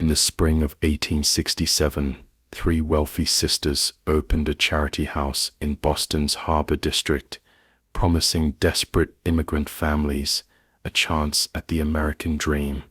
In the spring of 1867, three wealthy sisters opened a charity house in Boston's Harbor District, promising desperate immigrant families a chance at the American dream.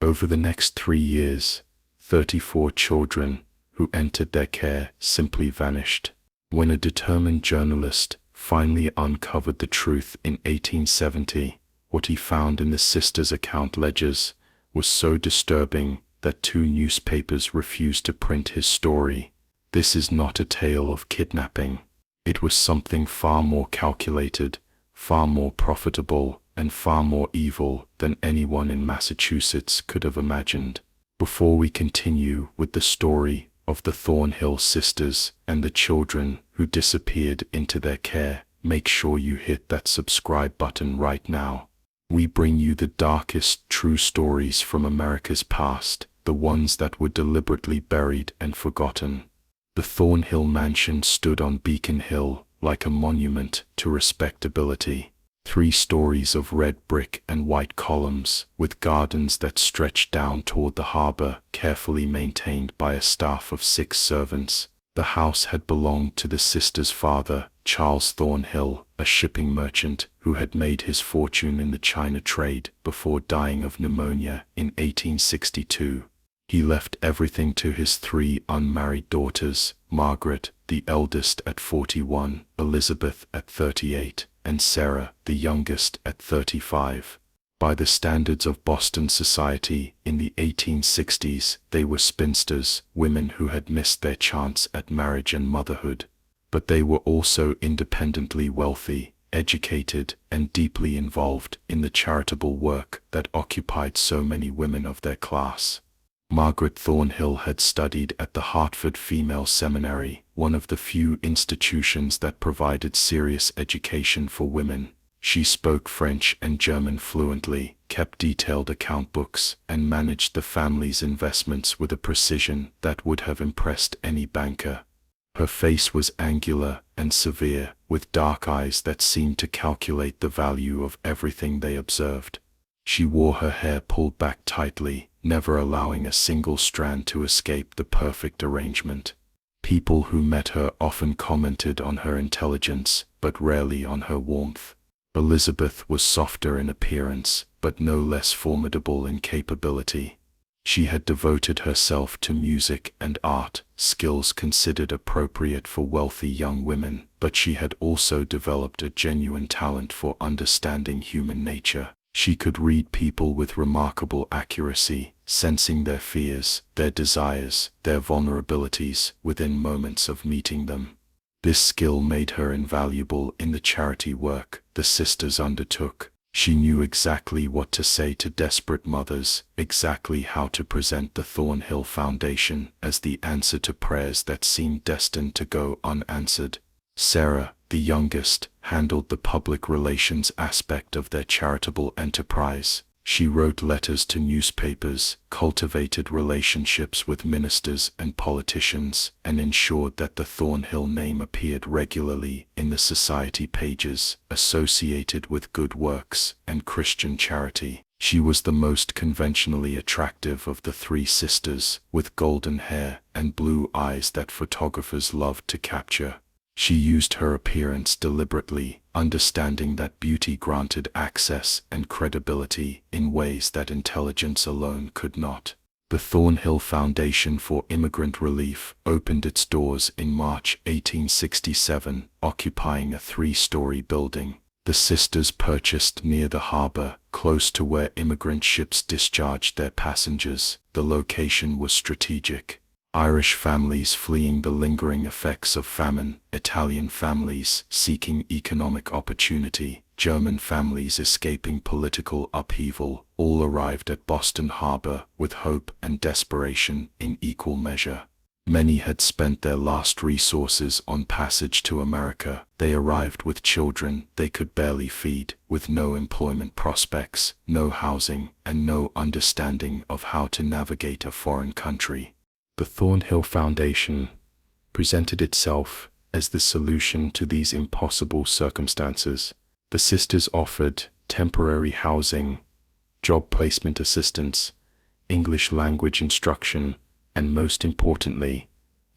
Over the next 3 years, 34 children who entered their care simply vanished. When a determined journalist finally uncovered the truth in 1870, what he found in the sisters' account ledgers was so disturbing that 2 newspapers refused to print his story. This is not a tale of kidnapping. It was something far more calculated, far more profitable, and far more evil than anyone in Massachusetts could have imagined. Before we continue with the story of the Thornhill sisters and the children who disappeared into their care, make sure you hit that subscribe button right now. We bring you the darkest true stories from America's past, the ones that were deliberately buried and forgotten. The Thornhill mansion stood on Beacon Hill like a monument to respectability. 3 stories of red brick and white columns, with gardens that stretched down toward the harbor, carefully maintained by a staff of 6 servants. The house had belonged to the sisters' father, Charles Thornhill, a shipping merchant who had made his fortune in the China trade before dying of pneumonia in 1862. He left everything to his 3 unmarried daughters, Margaret, the eldest at 41, Elizabeth at 38, and Sarah, the youngest, at 35. By the standards of Boston society in the 1860s, they were spinsters, women who had missed their chance at marriage and motherhood. But they were also independently wealthy, educated, and deeply involved in the charitable work that occupied so many women of their class. Margaret Thornhill had studied at the Hartford Female Seminary, one of the few institutions that provided serious education for women. She spoke French and German fluently, kept detailed account books, and managed the family's investments with a precision that would have impressed any banker. Her face was angular and severe, with dark eyes that seemed to calculate the value of everything they observed. She wore her hair pulled back tightly, never allowing a single strand to escape the perfect arrangement. People who met her often commented on her intelligence, but rarely on her warmth. Elizabeth was softer in appearance, but no less formidable in capability. She had devoted herself to music and art, skills considered appropriate for wealthy young women, but she had also developed a genuine talent for understanding human nature. She could read people with remarkable accuracy, sensing their fears, their desires, their vulnerabilities within moments of meeting them. This skill made her invaluable in the charity work the sisters undertook. She knew exactly what to say to desperate mothers, exactly how to present the Thornhill Foundation as the answer to prayers that seemed destined to go unanswered. Sarah, the youngest, handled the public relations aspect of their charitable enterprise. She wrote letters to newspapers, cultivated relationships with ministers and politicians, and ensured that the Thornhill name appeared regularly in the society pages associated with good works and Christian charity. She was the most conventionally attractive of the 3 sisters, with golden hair and blue eyes that photographers loved to capture. She used her appearance deliberately, understanding that beauty granted access and credibility in ways that intelligence alone could not. The Thornhill Foundation for Immigrant Relief opened its doors in March 1867, occupying a 3-story building. The sisters purchased near the harbor, close to where immigrant ships discharged their passengers. The location was strategic. Irish families fleeing the lingering effects of famine, Italian families seeking economic opportunity, German families escaping political upheaval, all arrived at Boston Harbor with hope and desperation in equal measure. Many had spent their last resources on passage to America. They arrived with children they could barely feed, with no employment prospects, no housing, and no understanding of how to navigate a foreign country. The Thornhill Foundation presented itself as the solution to these impossible circumstances. The sisters offered temporary housing, job placement assistance, English language instruction, and most importantly,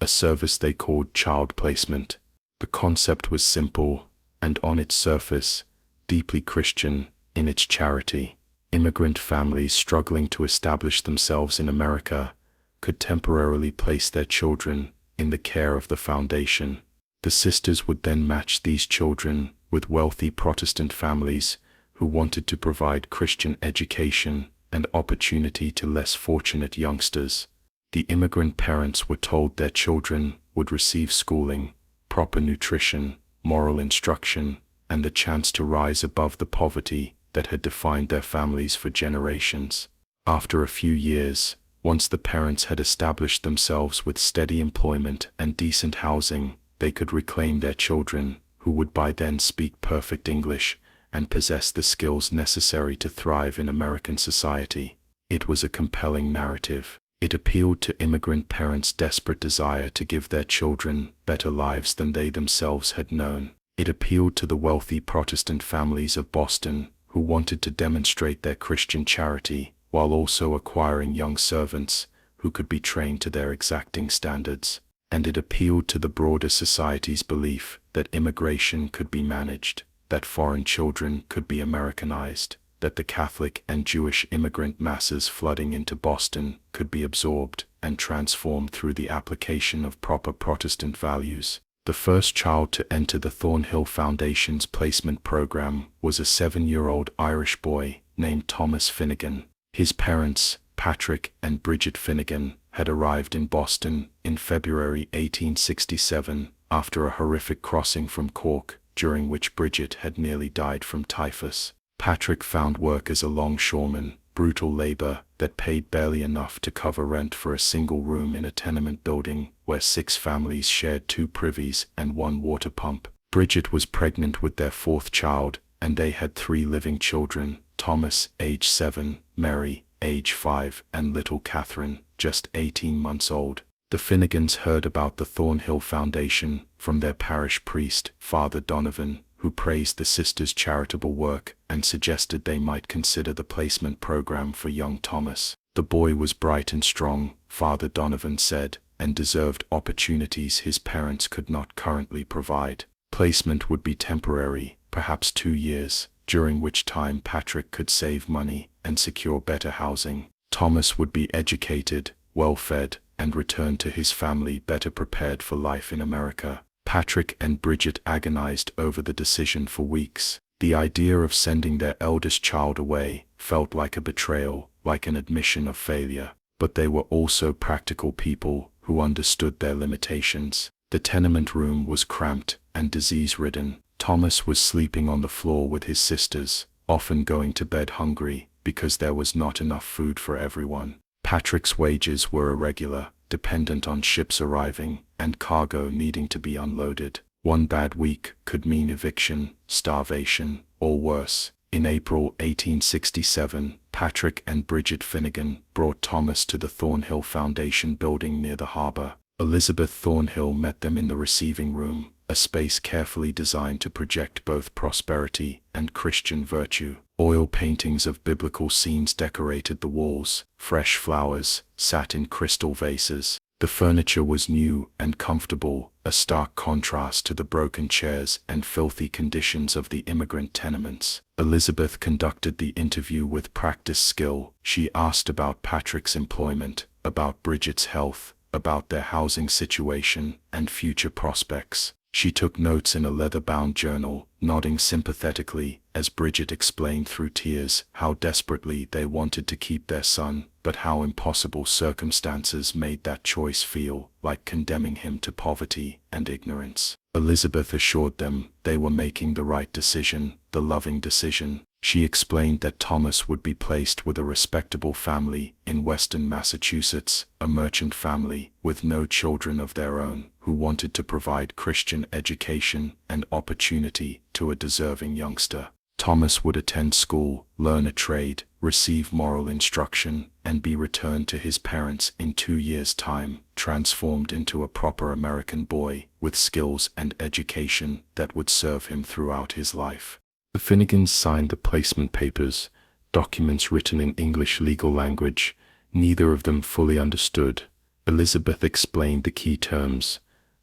a service they called child placement. The concept was simple, and on its surface, deeply Christian in its charity. Immigrant families struggling to establish themselves in America could temporarily place their children in the care of the foundation. The sisters would then match these children with wealthy Protestant families who wanted to provide Christian education and opportunity to less fortunate youngsters. The immigrant parents were told their children would receive schooling, proper nutrition, moral instruction, and the chance to rise above the poverty that had defined their families for generations. After a few years, once the parents had established themselves with steady employment and decent housing, they could reclaim their children, who would by then speak perfect English and possess the skills necessary to thrive in American society. It was a compelling narrative. It appealed to immigrant parents' desperate desire to give their children better lives than they themselves had known. It appealed to the wealthy Protestant families of Boston who wanted to demonstrate their Christian charity while also acquiring young servants who could be trained to their exacting standards. And it appealed to the broader society's belief that immigration could be managed, that foreign children could be Americanized, that the Catholic and Jewish immigrant masses flooding into Boston could be absorbed and transformed through the application of proper Protestant values. The first child to enter the Thornhill Foundation's placement program was a 7-year-old Irish boy named Thomas Finnegan. His parents, Patrick and Bridget Finnegan, had arrived in Boston in February 1867 after a horrific crossing from Cork, during which Bridget had nearly died from typhus. Patrick found work as a longshoreman, brutal labor that paid barely enough to cover rent for a single room in a tenement building where 6 families shared 2 privies and 1 water pump. Bridget was pregnant with their 4th child, and they had 3 living children: Thomas, age 7, Mary, age 5, and little Catherine, just 18 months old. The Finnegans heard about the Thornhill Foundation from their parish priest, Father Donovan, who praised the sisters' charitable work and suggested they might consider the placement program for young Thomas. The boy was bright and strong, Father Donovan said, and deserved opportunities his parents could not currently provide. Placement would be temporary, perhaps 2 years, during which time Patrick could save money and secure better housing. Thomas would be educated, well-fed, and return to his family better prepared for life in America. Patrick and Bridget agonized over the decision for weeks. The idea of sending their eldest child away felt like a betrayal, like an admission of failure. But they were also practical people who understood their limitations. The tenement room was cramped and disease-ridden. Thomas was sleeping on the floor with his sisters, often going to bed hungry because there was not enough food for everyone. Patrick's wages were irregular, dependent on ships arriving and cargo needing to be unloaded. One bad week could mean eviction, starvation, or worse. In April 1867, Patrick and Bridget Finnegan brought Thomas to the Thornhill Foundation building near the harbor. Elizabeth Thornhill met them in the receiving room, a space carefully designed to project both prosperity and Christian virtue. Oil paintings of biblical scenes decorated the walls. Fresh flowers sat in crystal vases. The furniture was new and comfortable, a stark contrast to the broken chairs and filthy conditions of the immigrant tenements. Elizabeth conducted the interview with practiced skill. She asked about Patrick's employment, about Bridget's health, about their housing situation and future prospects. She took notes in a leather-bound journal, nodding sympathetically as Bridget explained through tears how desperately they wanted to keep their son, but how impossible circumstances made that choice feel like condemning him to poverty and ignorance. Elizabeth assured them they were making the right decision, the loving decision. She explained that Thomas would be placed with a respectable family in Western Massachusetts, a merchant family with no children of their own, who wanted to provide Christian education and opportunity to a deserving youngster. Thomas would attend school, learn a trade, receive moral instruction, and be returned to his parents in 2 years' time, transformed into a proper American boy with skills and education that would serve him throughout his life. The Finnegans signed the placement papers, documents written in English legal language, Neither of them fully understood. Elizabeth explained the key terms,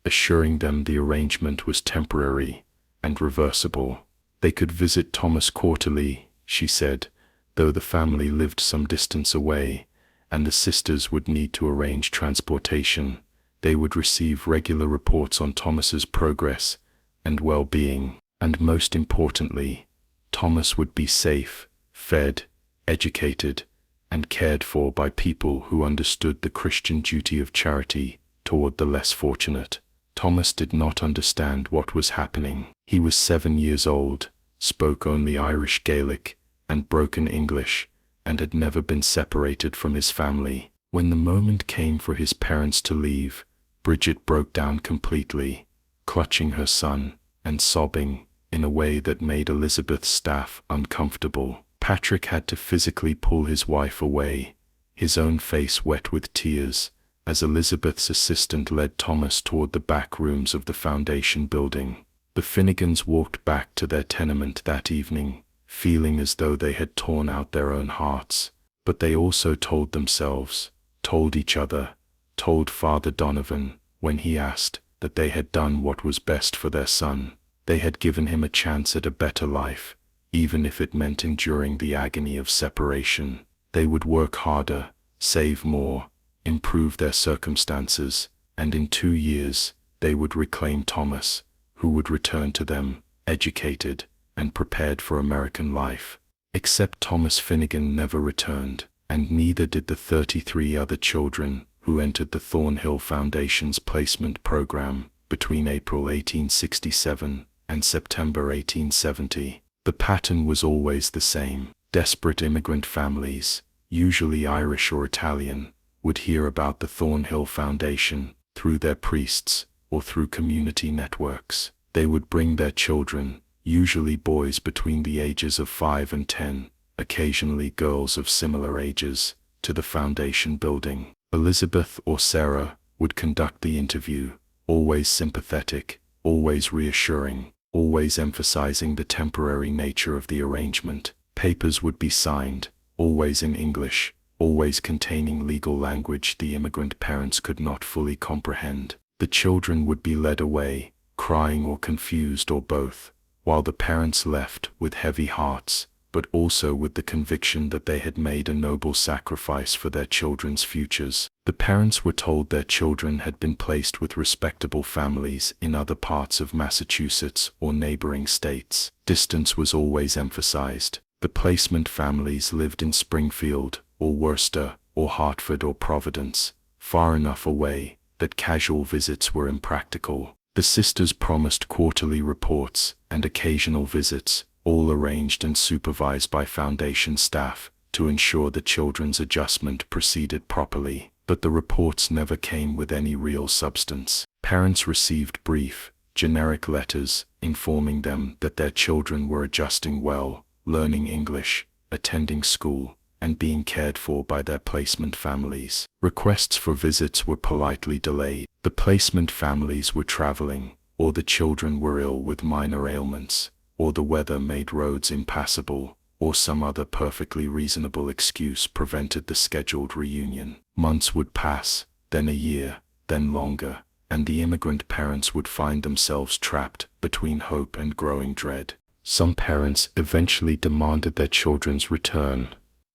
assuring them the arrangement was temporary and reversible. They could visit Thomas quarterly, she said, though the family lived some distance away, and the sisters would need to arrange transportation. They would receive regular reports on Thomas's progress and well-being, and most importantly, Thomas would be safe, fed, educated, and cared for by people who understood the Christian duty of charity toward the less fortunate. Thomas did not understand what was happening. He was 7 years old, spoke only Irish Gaelic and broken English, and had never been separated from his family. When the moment came for his parents to leave, Bridget broke down completely, clutching her son and sobbing in a way that made Elizabeth's staff uncomfortable. Patrick had to physically pull his wife away, his own face wet with tears, as Elizabeth's assistant led Thomas toward the back rooms of the foundation building. The Finnegans walked back to their tenement that evening, feeling as though they had torn out their own hearts. But they also told themselves, told each other, told Father Donovan, when he asked, that they had done what was best for their son. They had given him a chance at a better life, even if it meant enduring the agony of separation. They would work harder, save more, improve their circumstances, and in 2 years, they would reclaim Thomas, who would return to them, educated and prepared for American life. Except Thomas Finnegan never returned, and neither did the 33 other children who entered the Thornhill Foundation's placement program between April 1867 and September 1870. The pattern was always the same. Desperate immigrant families, usually Irish or Italian, would hear about the Thornhill Foundation through their priests or through community networks. They would bring their children, usually boys between the ages of 5 and 10, occasionally girls of similar ages, to the foundation building. Elizabeth or Sarah would conduct the interview, always sympathetic, always reassuring, always emphasizing the temporary nature of the arrangement. Papers would be signed, always in English, always containing legal language the immigrant parents could not fully comprehend. The children would be led away, crying or confused or both, while the parents left with heavy hearts, but also with the conviction that they had made a noble sacrifice for their children's futures. The parents were told their children had been placed with respectable families in other parts of Massachusetts or neighboring states. Distance was always emphasized. The placement families lived in Springfield, or Worcester, or Hartford or Providence, far enough away that casual visits were impractical. The sisters promised quarterly reports and occasional visits, all arranged and supervised by foundation staff, to ensure the children's adjustment proceeded properly. But the reports never came with any real substance. Parents received brief, generic letters informing them that their children were adjusting well, learning English, attending school, and being cared for by their placement families. Requests for visits were politely delayed. The placement families were traveling, or the children were ill with minor ailments, or the weather made roads impassable, or some other perfectly reasonable excuse prevented the scheduled reunion. Months would pass, then a year, then longer, and the immigrant parents would find themselves trapped between hope and growing dread. Some parents eventually demanded their children's return.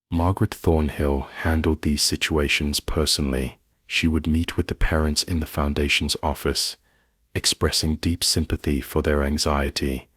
Margaret Thornhill handled these situations personally. She would meet with the parents in the foundation's office, expressing deep sympathy for their anxiety,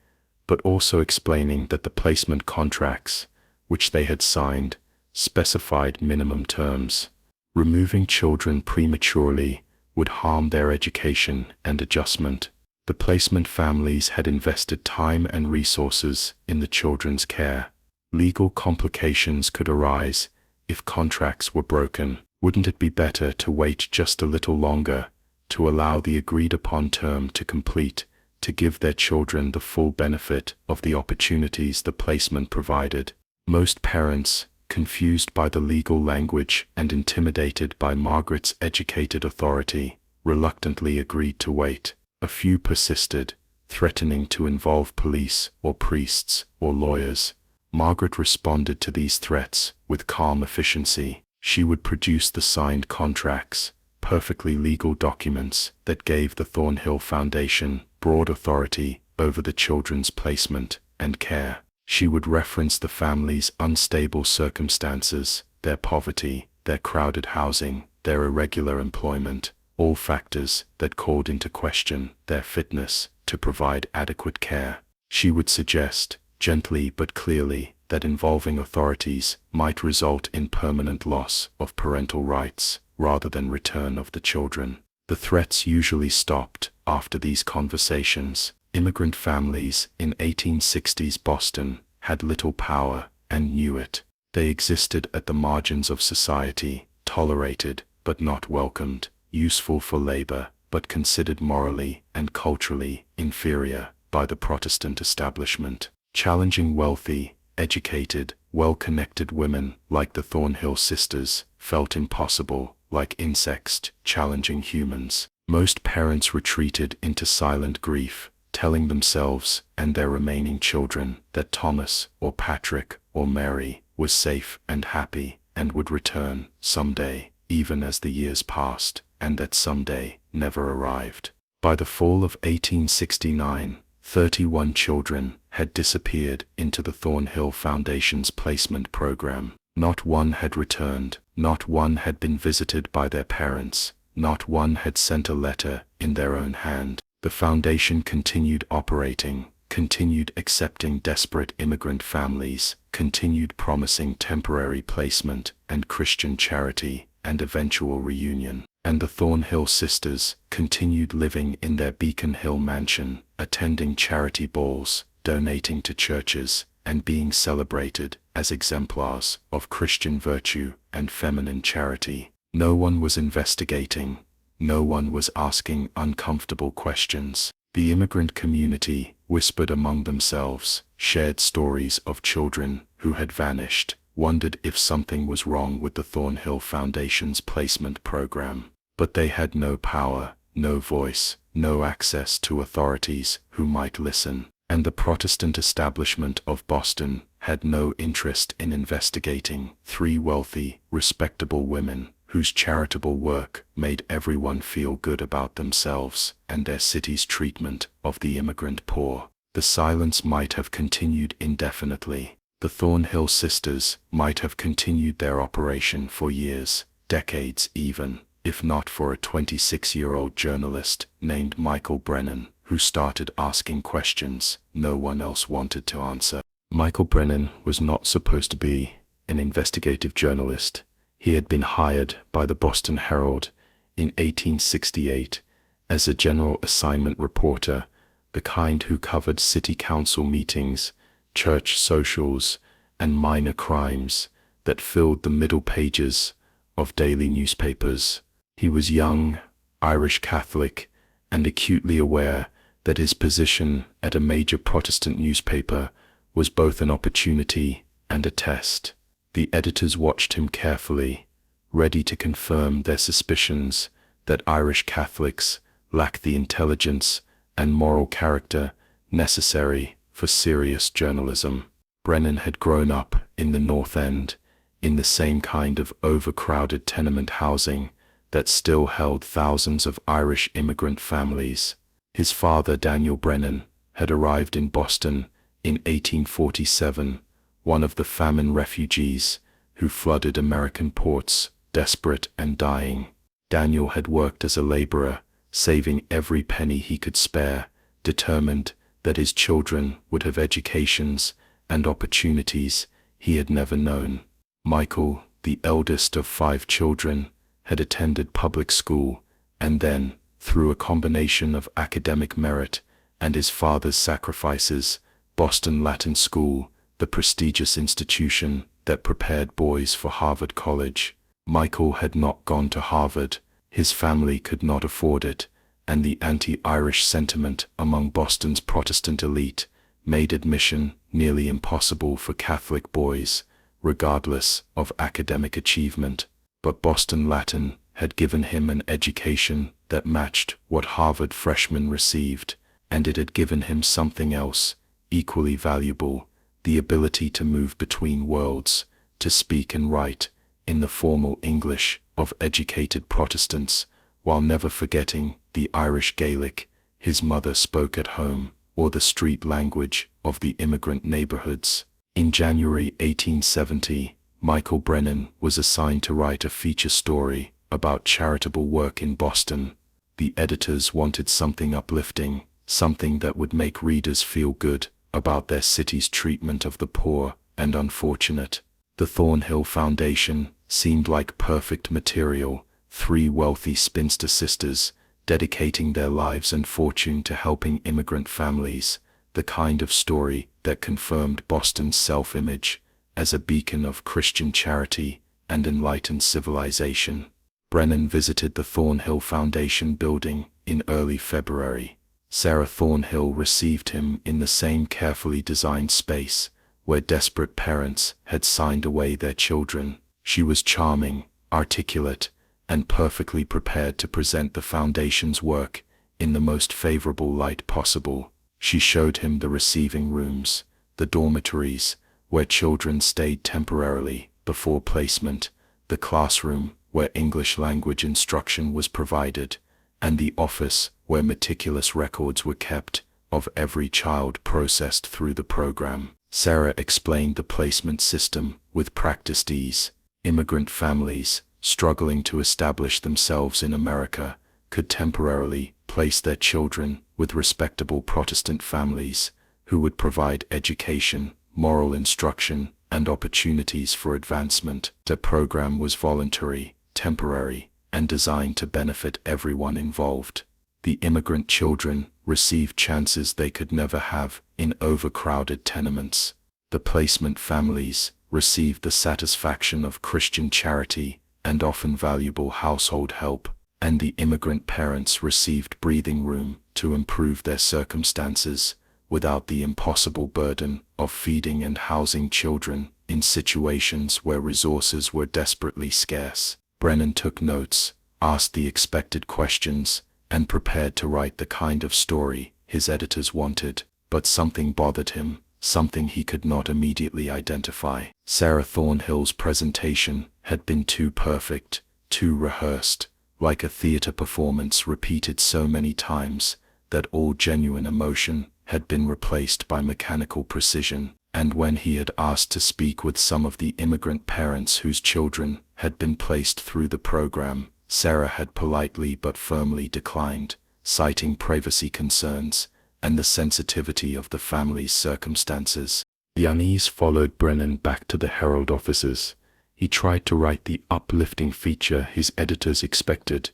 but also explaining that the placement contracts, which they had signed, specified minimum terms. Removing children prematurely would harm their education and adjustment. The placement families had invested time and resources in the children's care. Legal complications could arise if contracts were broken. Wouldn't it be better to wait just a little longer, to allow the agreed-upon term to complete, to give their children the full benefit of the opportunities the placement provided? Most parents, confused by the legal language and intimidated by Margaret's educated authority, reluctantly agreed to wait. A few persisted, threatening to involve police or priests or lawyers. Margaret responded to these threats with calm efficiency. She would produce the signed contracts, perfectly legal documents that gave the Thornhill Foundation broad authority over the children's placement and care. She would reference the family's unstable circumstances, their poverty, their crowded housing, their irregular employment, all factors that called into question their fitness to provide adequate care. She would suggest, gently but clearly, that involving authorities might result in permanent loss of parental rights rather than return of the children. The threats usually stopped after these conversations. Immigrant families in 1860s Boston had little power and knew it. They existed at the margins of society, tolerated but not welcomed, useful for labor but considered morally and culturally inferior by the Protestant establishment. Challenging wealthy, educated, well-connected women like the Thornhill sisters felt impossible, like insects challenging humans. Most parents retreated into silent grief, telling themselves and their remaining children that Thomas or Patrick or Mary was safe and happy and would return someday, even as the years passed, and that someday never arrived. By the fall of 1869, 31 children had disappeared into the Thornhill Foundation's placement program. Not one had returned, not one had been visited by their parents, not one had sent a letter in their own hand. The foundation continued operating, continued accepting desperate immigrant families, continued promising temporary placement and Christian charity and eventual reunion. And the Thornhill sisters continued living in their Beacon Hill mansion, attending charity balls, donating to churches, and being celebrated as exemplars of Christian virtue and feminine charity. No one was investigating. No one was asking uncomfortable questions. The immigrant community whispered among themselves, shared stories of children who had vanished, wondered if something was wrong with the Thornhill Foundation's placement program. But they had no power, no voice, no access to authorities who might listen, and the Protestant establishment of Boston had no interest in investigating 3 wealthy, respectable women whose charitable work made everyone feel good about themselves and their city's treatment of the immigrant poor. The silence might have continued indefinitely. The Thornhill sisters might have continued their operation for years, decades even, if not for a 26-year-old journalist named Michael Brennan, who started asking questions no one else wanted to answer. Michael Brennan was not supposed to be an investigative journalist. He had been hired by the Boston Herald in 1868 as a general assignment reporter, the kind who covered city council meetings, church socials, and minor crimes that filled the middle pages of daily newspapers. He was young, Irish Catholic, and acutely aware that his position at a major Protestant newspaper was both an opportunity and a test. The editors watched him carefully, ready to confirm their suspicions that Irish Catholics lack the intelligence and moral character necessary for serious journalism. Brennan had grown up in the North End, in the same kind of overcrowded tenement housing that still held thousands of Irish immigrant families. His father, Daniel Brennan, had arrived in Boston in 1847, one of the famine refugees who flooded American ports, desperate and dying. Daniel had worked as a laborer, saving every penny he could spare, determined that his children would have educations and opportunities he had never known. Michael, the eldest of 5 children, had attended public school, and then, through a combination of academic merit and his father's sacrifices, Boston Latin School, the prestigious institution that prepared boys for Harvard College. Michael had not gone to Harvard, his family could not afford it, and the anti-Irish sentiment among Boston's Protestant elite made admission nearly impossible for Catholic boys, regardless of academic achievement. But Boston Latin had given him an education that matched what Harvard freshmen received, and it had given him something else, equally valuable, the ability to move between worlds, to speak and write in the formal English of educated Protestants, while never forgetting the Irish Gaelic his mother spoke at home, or the street language of the immigrant neighborhoods. In January 1870, Michael Brennan was assigned to write a feature story about charitable work in Boston. The editors wanted something uplifting, something that would make readers feel good about their city's treatment of the poor and unfortunate. The Thornhill Foundation seemed like perfect material, 3 wealthy spinster sisters dedicating their lives and fortune to helping immigrant families, the kind of story that confirmed Boston's self-image as a beacon of Christian charity and enlightened civilization. Brennan visited the Thornhill Foundation building in early February. Sarah Thornhill received him in the same carefully designed space where desperate parents had signed away their children. She was charming, articulate, and perfectly prepared to present the Foundation's work in the most favorable light possible. She showed him the receiving rooms, the dormitories, where children stayed temporarily before placement, the classroom where English language instruction was provided, and the office where meticulous records were kept of every child processed through the program. Sarah explained the placement system with practiced ease. Immigrant families, struggling to establish themselves in America, could temporarily place their children with respectable Protestant families who would provide education, moral instruction, and opportunities for advancement. The program was voluntary, temporary, and designed to benefit everyone involved. The immigrant children received chances they could never have in overcrowded tenements. The placement families received the satisfaction of Christian charity and often valuable household help, and the immigrant parents received breathing room to improve their circumstances without the impossible burden of feeding and housing children in situations where resources were desperately scarce. Brennan took notes, asked the expected questions, and prepared to write the kind of story his editors wanted, but something bothered him, something he could not immediately identify. Sarah Thornhill's presentation had been too perfect, too rehearsed, like a theater performance repeated so many times that all genuine emotion had been replaced by mechanical precision. And when he had asked to speak with some of the immigrant parents whose children had been placed through the program, Sarah had politely but firmly declined, citing privacy concerns and the sensitivity of the family's circumstances. The unease followed Brennan back to the Herald offices. He tried to write the uplifting feature his editors expected,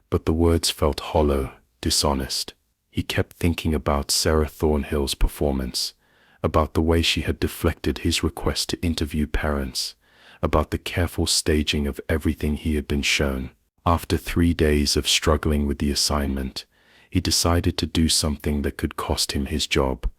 but the words felt hollow, dishonest. He kept thinking about Sarah Thornhill's performance, about the way she had deflected his request to interview parents, about the careful staging of everything he had been shown. After 3 days of struggling with the assignment, he decided to do something that could cost him his job.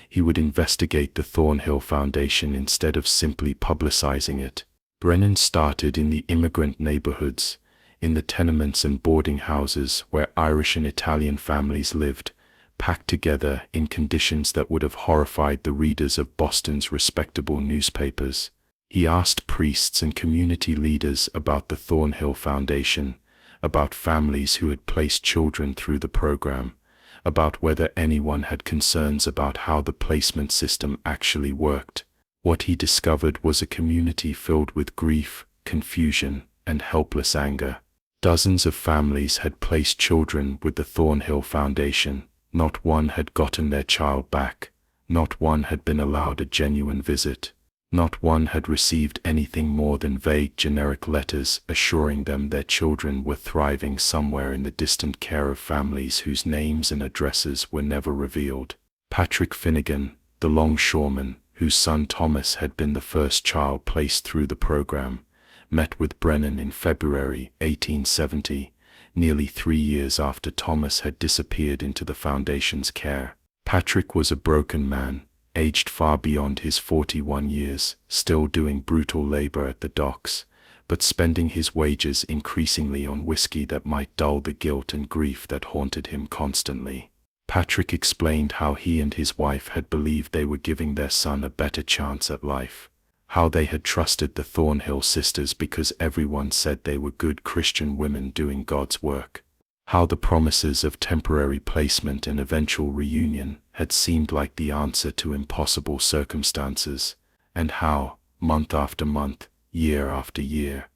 He would investigate the Thornhill Foundation instead of simply publicizing it. Brennan started in the immigrant neighborhoods, in the tenements and boarding houses where Irish and Italian families lived, packed together in conditions that would have horrified the readers of Boston's respectable newspapers. He asked priests and community leaders about the Thornhill Foundation, about families who had placed children through the program, about whether anyone had concerns about how the placement system actually worked. What he discovered was a community filled with grief, confusion, and helpless anger. Dozens of families had placed children with the Thornhill Foundation. Not one had gotten their child back. Not one had been allowed a genuine visit. Not one had received anything more than vague generic letters assuring them their children were thriving somewhere in the distant care of families whose names and addresses were never revealed. Patrick Finnegan, the longshoreman, whose son Thomas had been the first child placed through the program, met with Brennan in February 1870, nearly 3 years after Thomas had disappeared into the Foundation's care. Patrick was a broken man, aged far beyond his 41 years, still doing brutal labor at the docks, but spending his wages increasingly on whiskey that might dull the guilt and grief that haunted him constantly. Patrick explained how he and his wife had believed they were giving their son a better chance at life, how they had trusted the Thornhill sisters because everyone said they were good Christian women doing God's work. How the promises of temporary placement and eventual reunion had seemed like the answer to impossible circumstances, and how, month after month, year after year,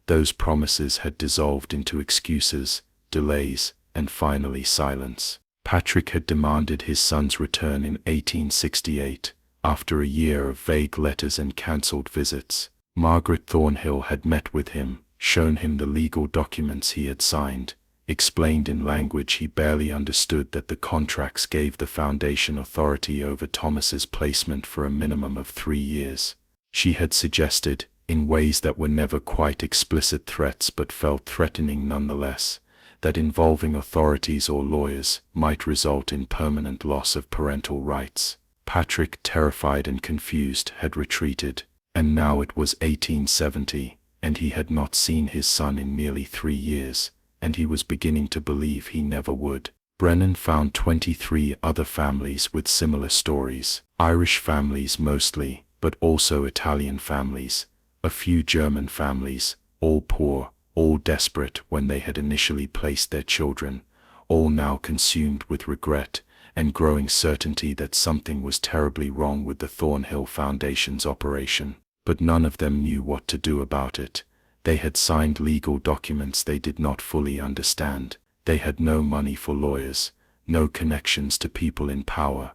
those promises had dissolved into excuses, delays, and finally silence. Patrick had demanded his son's return in 1868, after a year of vague letters and cancelled visits. Margaret Thornhill had met with him, shown him the legal documents he had signed, explained in language he barely understood that the contracts gave the foundation authority over Thomas's placement for a minimum of 3 years. She had suggested, in ways that were never quite explicit threats but felt threatening nonetheless, that involving authorities or lawyers might result in permanent loss of parental rights. Patrick, terrified and confused, had retreated, and now it was 1870, and he had not seen his son in nearly 3 years, and he was beginning to believe he never would. Brennan found 23 other families with similar stories. Irish families mostly, but also Italian families, a few German families, all poor, all desperate when they had initially placed their children, all now consumed with regret and growing certainty that something was terribly wrong with the Thornhill Foundation's operation. But none of them knew what to do about it. They had signed legal documents they did not fully understand. They had no money for lawyers, no connections to people in power,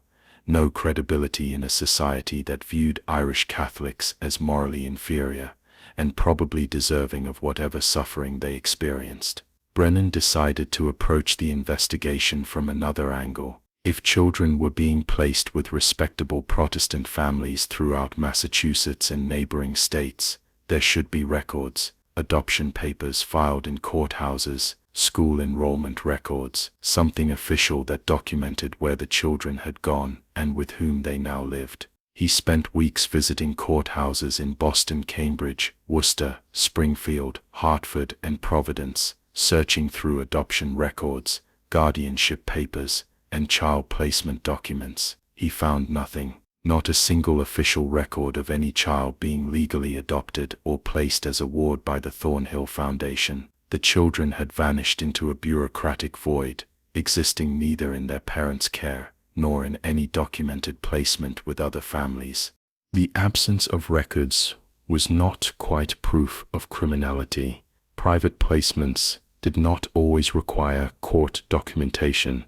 no credibility in a society that viewed Irish Catholics as morally inferior, and probably deserving of whatever suffering they experienced. Brennan decided to approach the investigation from another angle. If children were being placed with respectable Protestant families throughout Massachusetts and neighboring states, there should be records, adoption papers filed in courthouses, school enrollment records, something official that documented where the children had gone and with whom they now lived. He spent weeks visiting courthouses in Boston, Cambridge, Worcester, Springfield, Hartford, and Providence, searching through adoption records, guardianship papers, and child placement documents. He found nothing, not a single official record of any child being legally adopted or placed as a ward by the Thornhill Foundation. The children had vanished into a bureaucratic void, existing neither in their parents' care nor in any documented placement with other families. The absence of records was not quite proof of criminality. Private placements did not always require court documentation,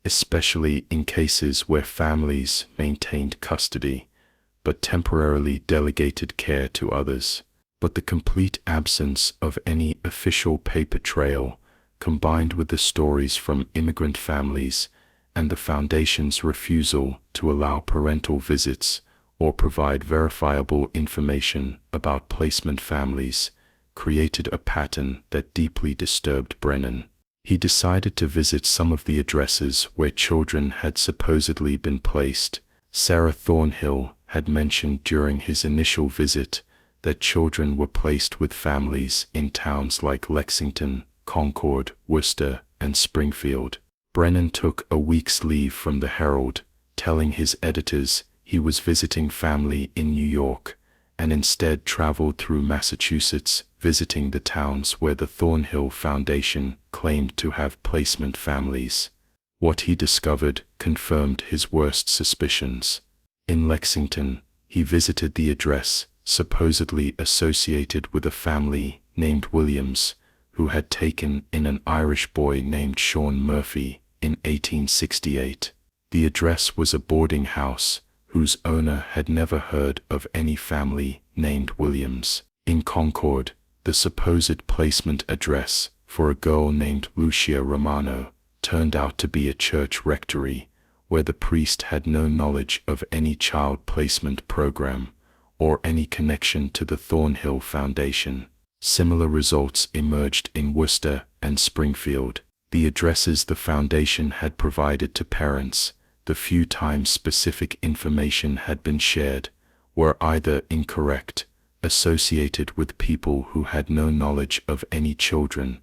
especially in cases where families maintained custody, but temporarily delegated care to others. But the complete absence of any official paper trail, combined with the stories from immigrant families and the Foundation's refusal to allow parental visits or provide verifiable information about placement families, created a pattern that deeply disturbed Brennan. He decided to visit some of the addresses where children had supposedly been placed. Sarah Thornhill had mentioned during his initial visit that children were placed with families in towns like Lexington, Concord, Worcester, and Springfield. Brennan took a week's leave from the Herald, telling his editors he was visiting family in New York, and instead traveled through Massachusetts, visiting the towns where the Thornhill Foundation claimed to have placement families. What he discovered confirmed his worst suspicions. In Lexington, he visited the address supposedly associated with a family named Williams, who had taken in an Irish boy named Sean Murphy in 1868. The address was a boarding house whose owner had never heard of any family named Williams. In Concord, the supposed placement address for a girl named Lucia Romano turned out to be a church rectory, where the priest had no knowledge of any child placement program or any connection to the Thornhill Foundation. Similar results emerged in Worcester and Springfield. The addresses the Foundation had provided to parents, the few times specific information had been shared, were either incorrect, associated with people who had no knowledge of any children,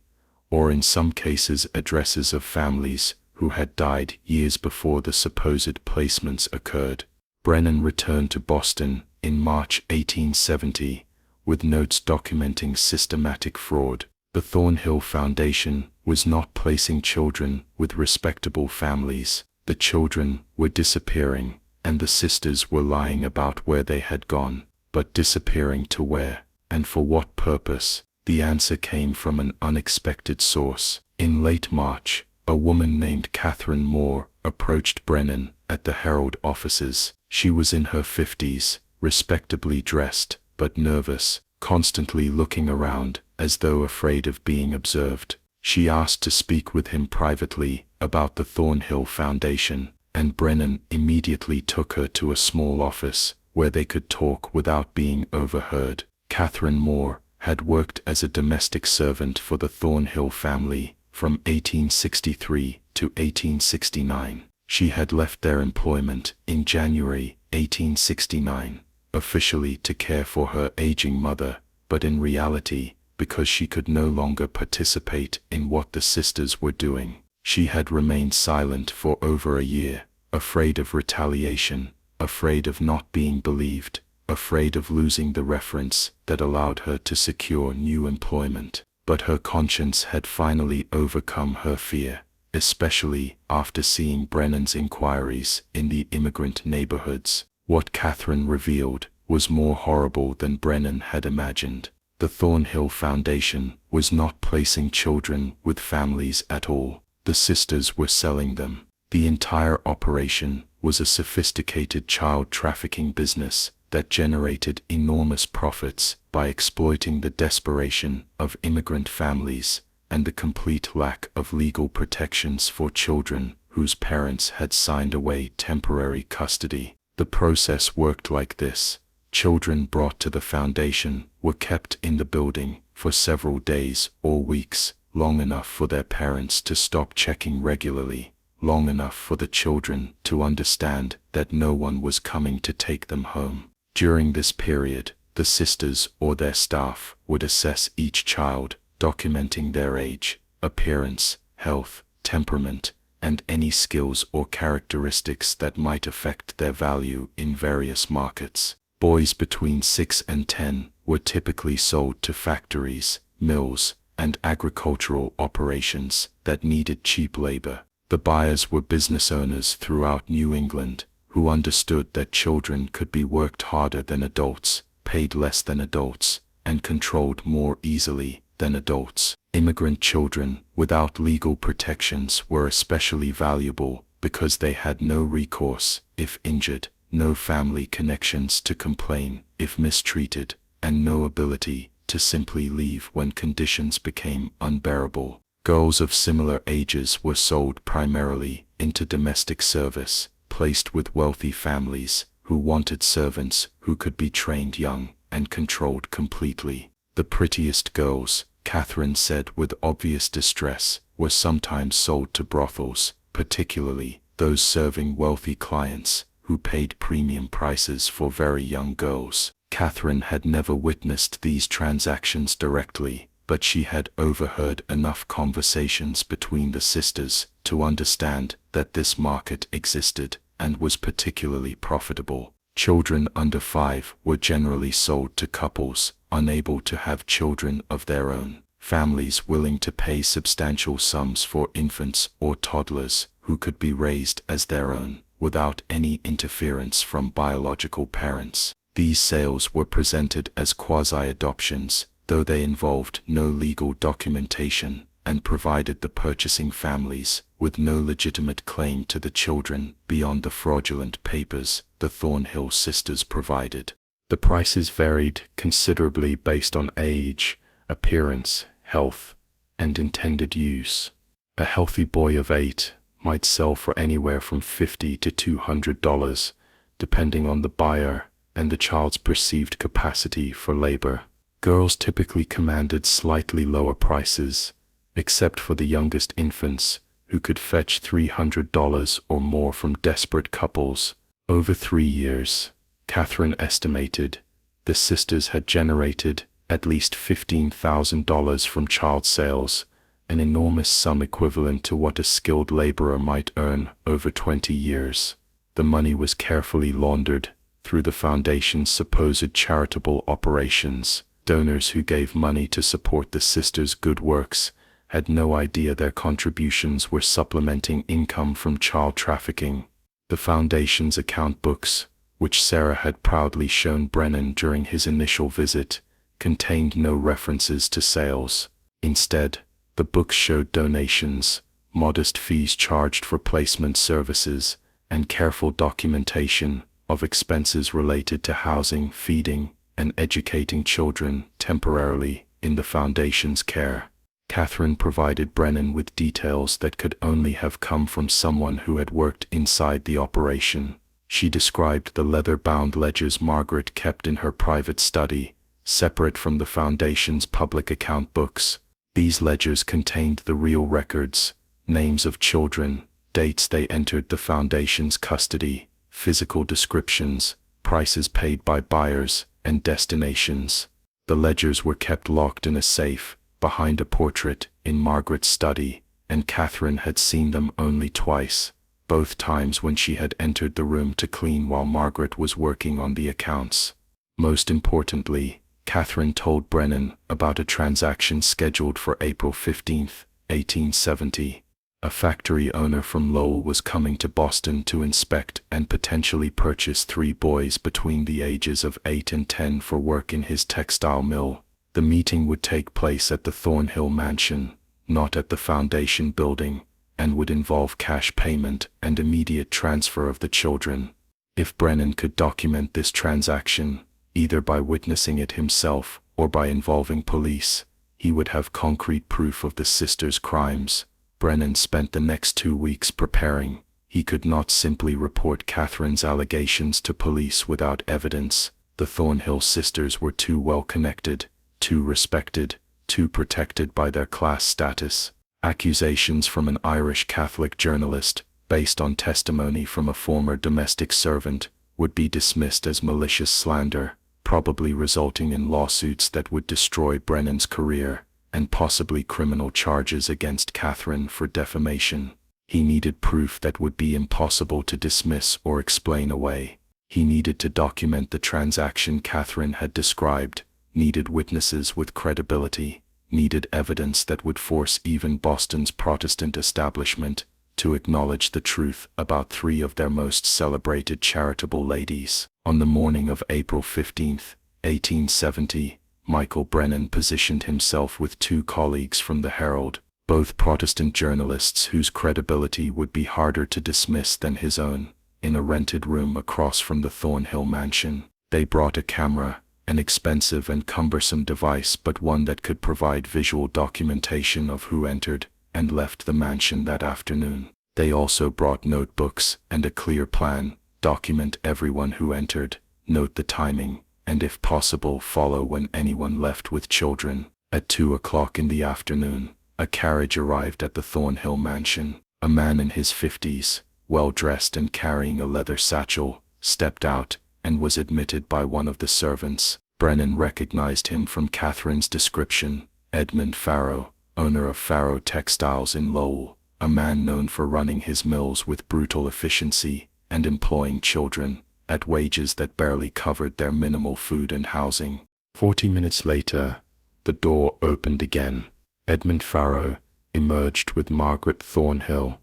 or in some cases addresses of families who had died years before the supposed placements occurred. Brennan returned to Boston in March 1870 with notes documenting systematic fraud. The Thornhill Foundation was not placing children with respectable families. The children were disappearing, and the sisters were lying about where they had gone. But disappearing to where, and for what purpose? The answer came from an unexpected source. In late March, a woman named Catherine Moore approached Brennan at the Herald offices. She was in her 50s, respectably dressed, but nervous, constantly looking around as though afraid of being observed. She asked to speak with him privately about the Thornhill Foundation, and Brennan immediately took her to a small office where they could talk without being overheard. Catherine Moore had worked as a domestic servant for the Thornhill family from 1863 to 1869. She had left their employment in January 1869, officially to care for her aging mother, but in reality, because she could no longer participate in what the sisters were doing. She had remained silent for over a year, afraid of retaliation, afraid of not being believed, afraid of losing the reference that allowed her to secure new employment. But her conscience had finally overcome her fear, especially after seeing Brennan's inquiries in the immigrant neighborhoods. What Catherine revealed was more horrible than Brennan had imagined. The Thornhill Foundation was not placing children with families at all. The sisters were selling them. The entire operation was a sophisticated child trafficking business that generated enormous profits by exploiting the desperation of immigrant families and the complete lack of legal protections for children whose parents had signed away temporary custody. The process worked like this. Children brought to the foundation were kept in the building for several days or weeks, long enough for their parents to stop checking regularly, long enough for the children to understand that no one was coming to take them home. During this period, the sisters or their staff would assess each child, documenting their age, appearance, health, temperament, and any skills or characteristics that might affect their value in various markets. Boys between 6 and 10 were typically sold to factories, mills, and agricultural operations that needed cheap labor. The buyers were business owners throughout New England who understood that children could be worked harder than adults, paid less than adults, and controlled more easily than adults. Immigrant children without legal protections were especially valuable because they had no recourse if injured, no family connections to complain if mistreated, and no ability to simply leave when conditions became unbearable. Girls of similar ages were sold primarily into domestic service, placed with wealthy families who wanted servants who could be trained young and controlled completely. The prettiest girls, Catherine said with obvious distress, were sometimes sold to brothels, particularly those serving wealthy clients who paid premium prices for very young girls. Catherine had never witnessed these transactions directly, but she had overheard enough conversations between the sisters to understand that this market existed and was particularly profitable. Children under 5 were generally sold to couples unable to have children of their own, families willing to pay substantial sums for infants or toddlers who could be raised as their own without any interference from biological parents. These sales were presented as quasi-adoptions, though they involved no legal documentation and provided the purchasing families with no legitimate claim to the children beyond the fraudulent papers the Thornhill sisters provided. The prices varied considerably based on age, appearance, health, and intended use. A healthy boy of 8 might sell for anywhere from $50 to $200, depending on the buyer and the child's perceived capacity for labor. Girls typically commanded slightly lower prices, except for the youngest infants, who could fetch $300 or more from desperate couples. Over 3 years, Catherine estimated, the sisters had generated at least $15,000 from child sales, an enormous sum equivalent to what a skilled laborer might earn over 20 years. The money was carefully laundered through the foundation's supposed charitable operations. Donors who gave money to support the sisters' good works had no idea their contributions were supplementing income from child trafficking. The foundation's account books, which Sarah had proudly shown Brennan during his initial visit, contained no references to sales. Instead, the books showed donations, modest fees charged for placement services, and careful documentation of expenses related to housing, feeding, and educating children temporarily in the foundation's care. Catherine provided Brennan with details that could only have come from someone who had worked inside the operation. She described the leather-bound ledgers Margaret kept in her private study, separate from the foundation's public account books. These ledgers contained the real records, names of children, dates they entered the foundation's custody, physical descriptions, prices paid by buyers, and destinations. The ledgers were kept locked in a safe, behind a portrait, in Margaret's study, and Catherine had seen them only twice, both times when she had entered the room to clean while Margaret was working on the accounts. Most importantly, Catherine told Brennan about a transaction scheduled for April 15, 1870. A factory owner from Lowell was coming to Boston to inspect and potentially purchase 3 boys between the ages of 8 and 10 for work in his textile mill. The meeting would take place at the Thornhill Mansion, not at the Foundation building, and would involve cash payment and immediate transfer of the children. If Brennan could document this transaction, either by witnessing it himself or by involving police, he would have concrete proof of the sisters' crimes. Brennan spent the next 2 weeks preparing. He could not simply report Catherine's allegations to police without evidence. The Thornhill sisters were too well connected, too respected, too protected by their class status. Accusations from an Irish Catholic journalist, based on testimony from a former domestic servant, would be dismissed as malicious slander, probably resulting in lawsuits that would destroy Brennan's career, and possibly criminal charges against Catherine for defamation. He needed proof that would be impossible to dismiss or explain away. He needed to document the transaction Catherine had described, needed witnesses with credibility, needed evidence that would force even Boston's Protestant establishment to acknowledge the truth about 3 of their most celebrated charitable ladies. On the morning of April 15, 1870, Michael Brennan positioned himself with 2 colleagues from the Herald, both Protestant journalists whose credibility would be harder to dismiss than his own, in a rented room across from the Thornhill Mansion. They brought a camera, an expensive and cumbersome device but one that could provide visual documentation of who entered and left the mansion that afternoon. They also brought notebooks and a clear plan, document everyone who entered, note the timing, and if possible follow when anyone left with children. At 2 o'clock in the afternoon, a carriage arrived at the Thornhill Mansion. A man in his 50s, well-dressed and carrying a leather satchel, stepped out and was admitted by one of the servants. Brennan recognized him from Catherine's description: Edmund Farrow, owner of Farrow Textiles in Lowell, a man known for running his mills with brutal efficiency and employing children at wages that barely covered their minimal food and housing. 40 minutes later, the door opened again. Edmund Farrow emerged with Margaret Thornhill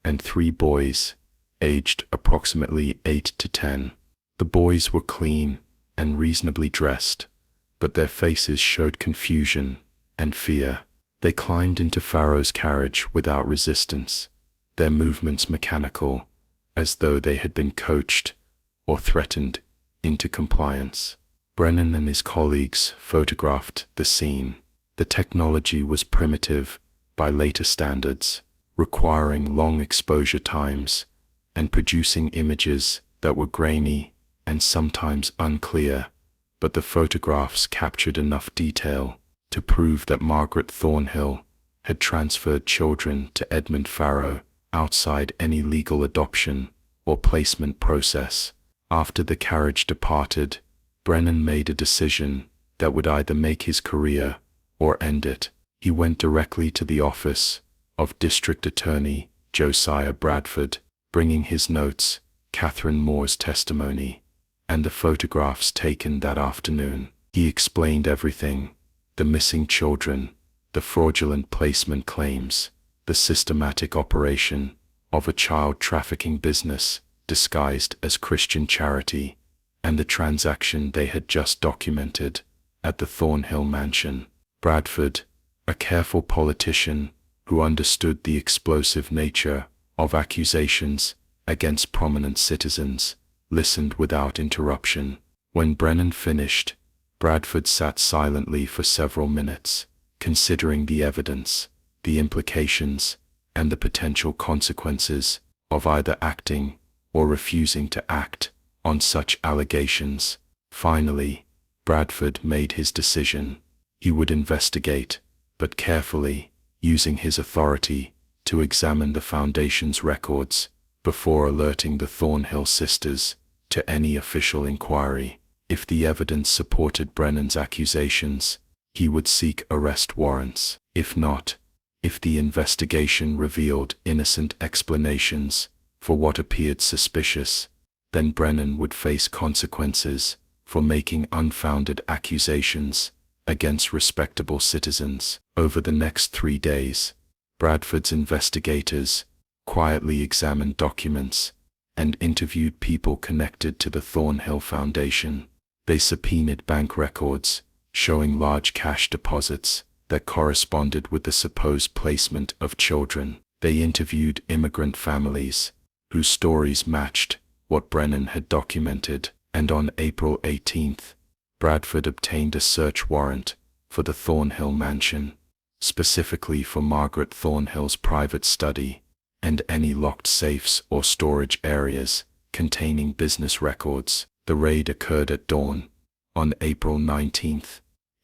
and 3 boys, aged approximately 8 to 10. The boys were clean and reasonably dressed, but their faces showed confusion and fear. They climbed into Farrow's carriage without resistance, their movements mechanical, as though they had been coached or threatened into compliance. Brennan and his colleagues photographed the scene. The technology was primitive by later standards, requiring long exposure times and producing images that were grainy and sometimes unclear, but the photographs captured enough detail to prove that Margaret Thornhill had transferred children to Edmund Farrow outside any legal adoption or placement process. After the carriage departed, Brennan made a decision that would either make his career or end it. He went directly to the office of District Attorney Josiah Bradford, bringing his notes, Catherine Moore's testimony, and the photographs taken that afternoon. He explained everything: the missing children, the fraudulent placement claims, the systematic operation of a child trafficking business disguised as Christian charity, and the transaction they had just documented at the Thornhill mansion. Bradford, a careful politician who understood the explosive nature of accusations against prominent citizens, listened without interruption. When Brennan finished, Bradford sat silently for several minutes, considering the evidence, the implications, and the potential consequences of either acting or refusing to act on such allegations. Finally, Bradford made his decision. He would investigate, but carefully, using his authority to examine the Foundation's records before alerting the Thornhill sisters to any official inquiry. If the evidence supported Brennan's accusations, he would seek arrest warrants. If not, if the investigation revealed innocent explanations for what appeared suspicious, then Brennan would face consequences for making unfounded accusations against respectable citizens. Over the next 3 days, Bradford's investigators quietly examined documents and interviewed people connected to the Thornhill Foundation. They subpoenaed bank records showing large cash deposits that corresponded with the supposed placement of children. They interviewed immigrant families whose stories matched what Brennan had documented, and on April 18th, Bradford obtained a search warrant for the Thornhill mansion, specifically for Margaret Thornhill's private study and any locked safes or storage areas containing business records. The raid occurred at dawn on April 19,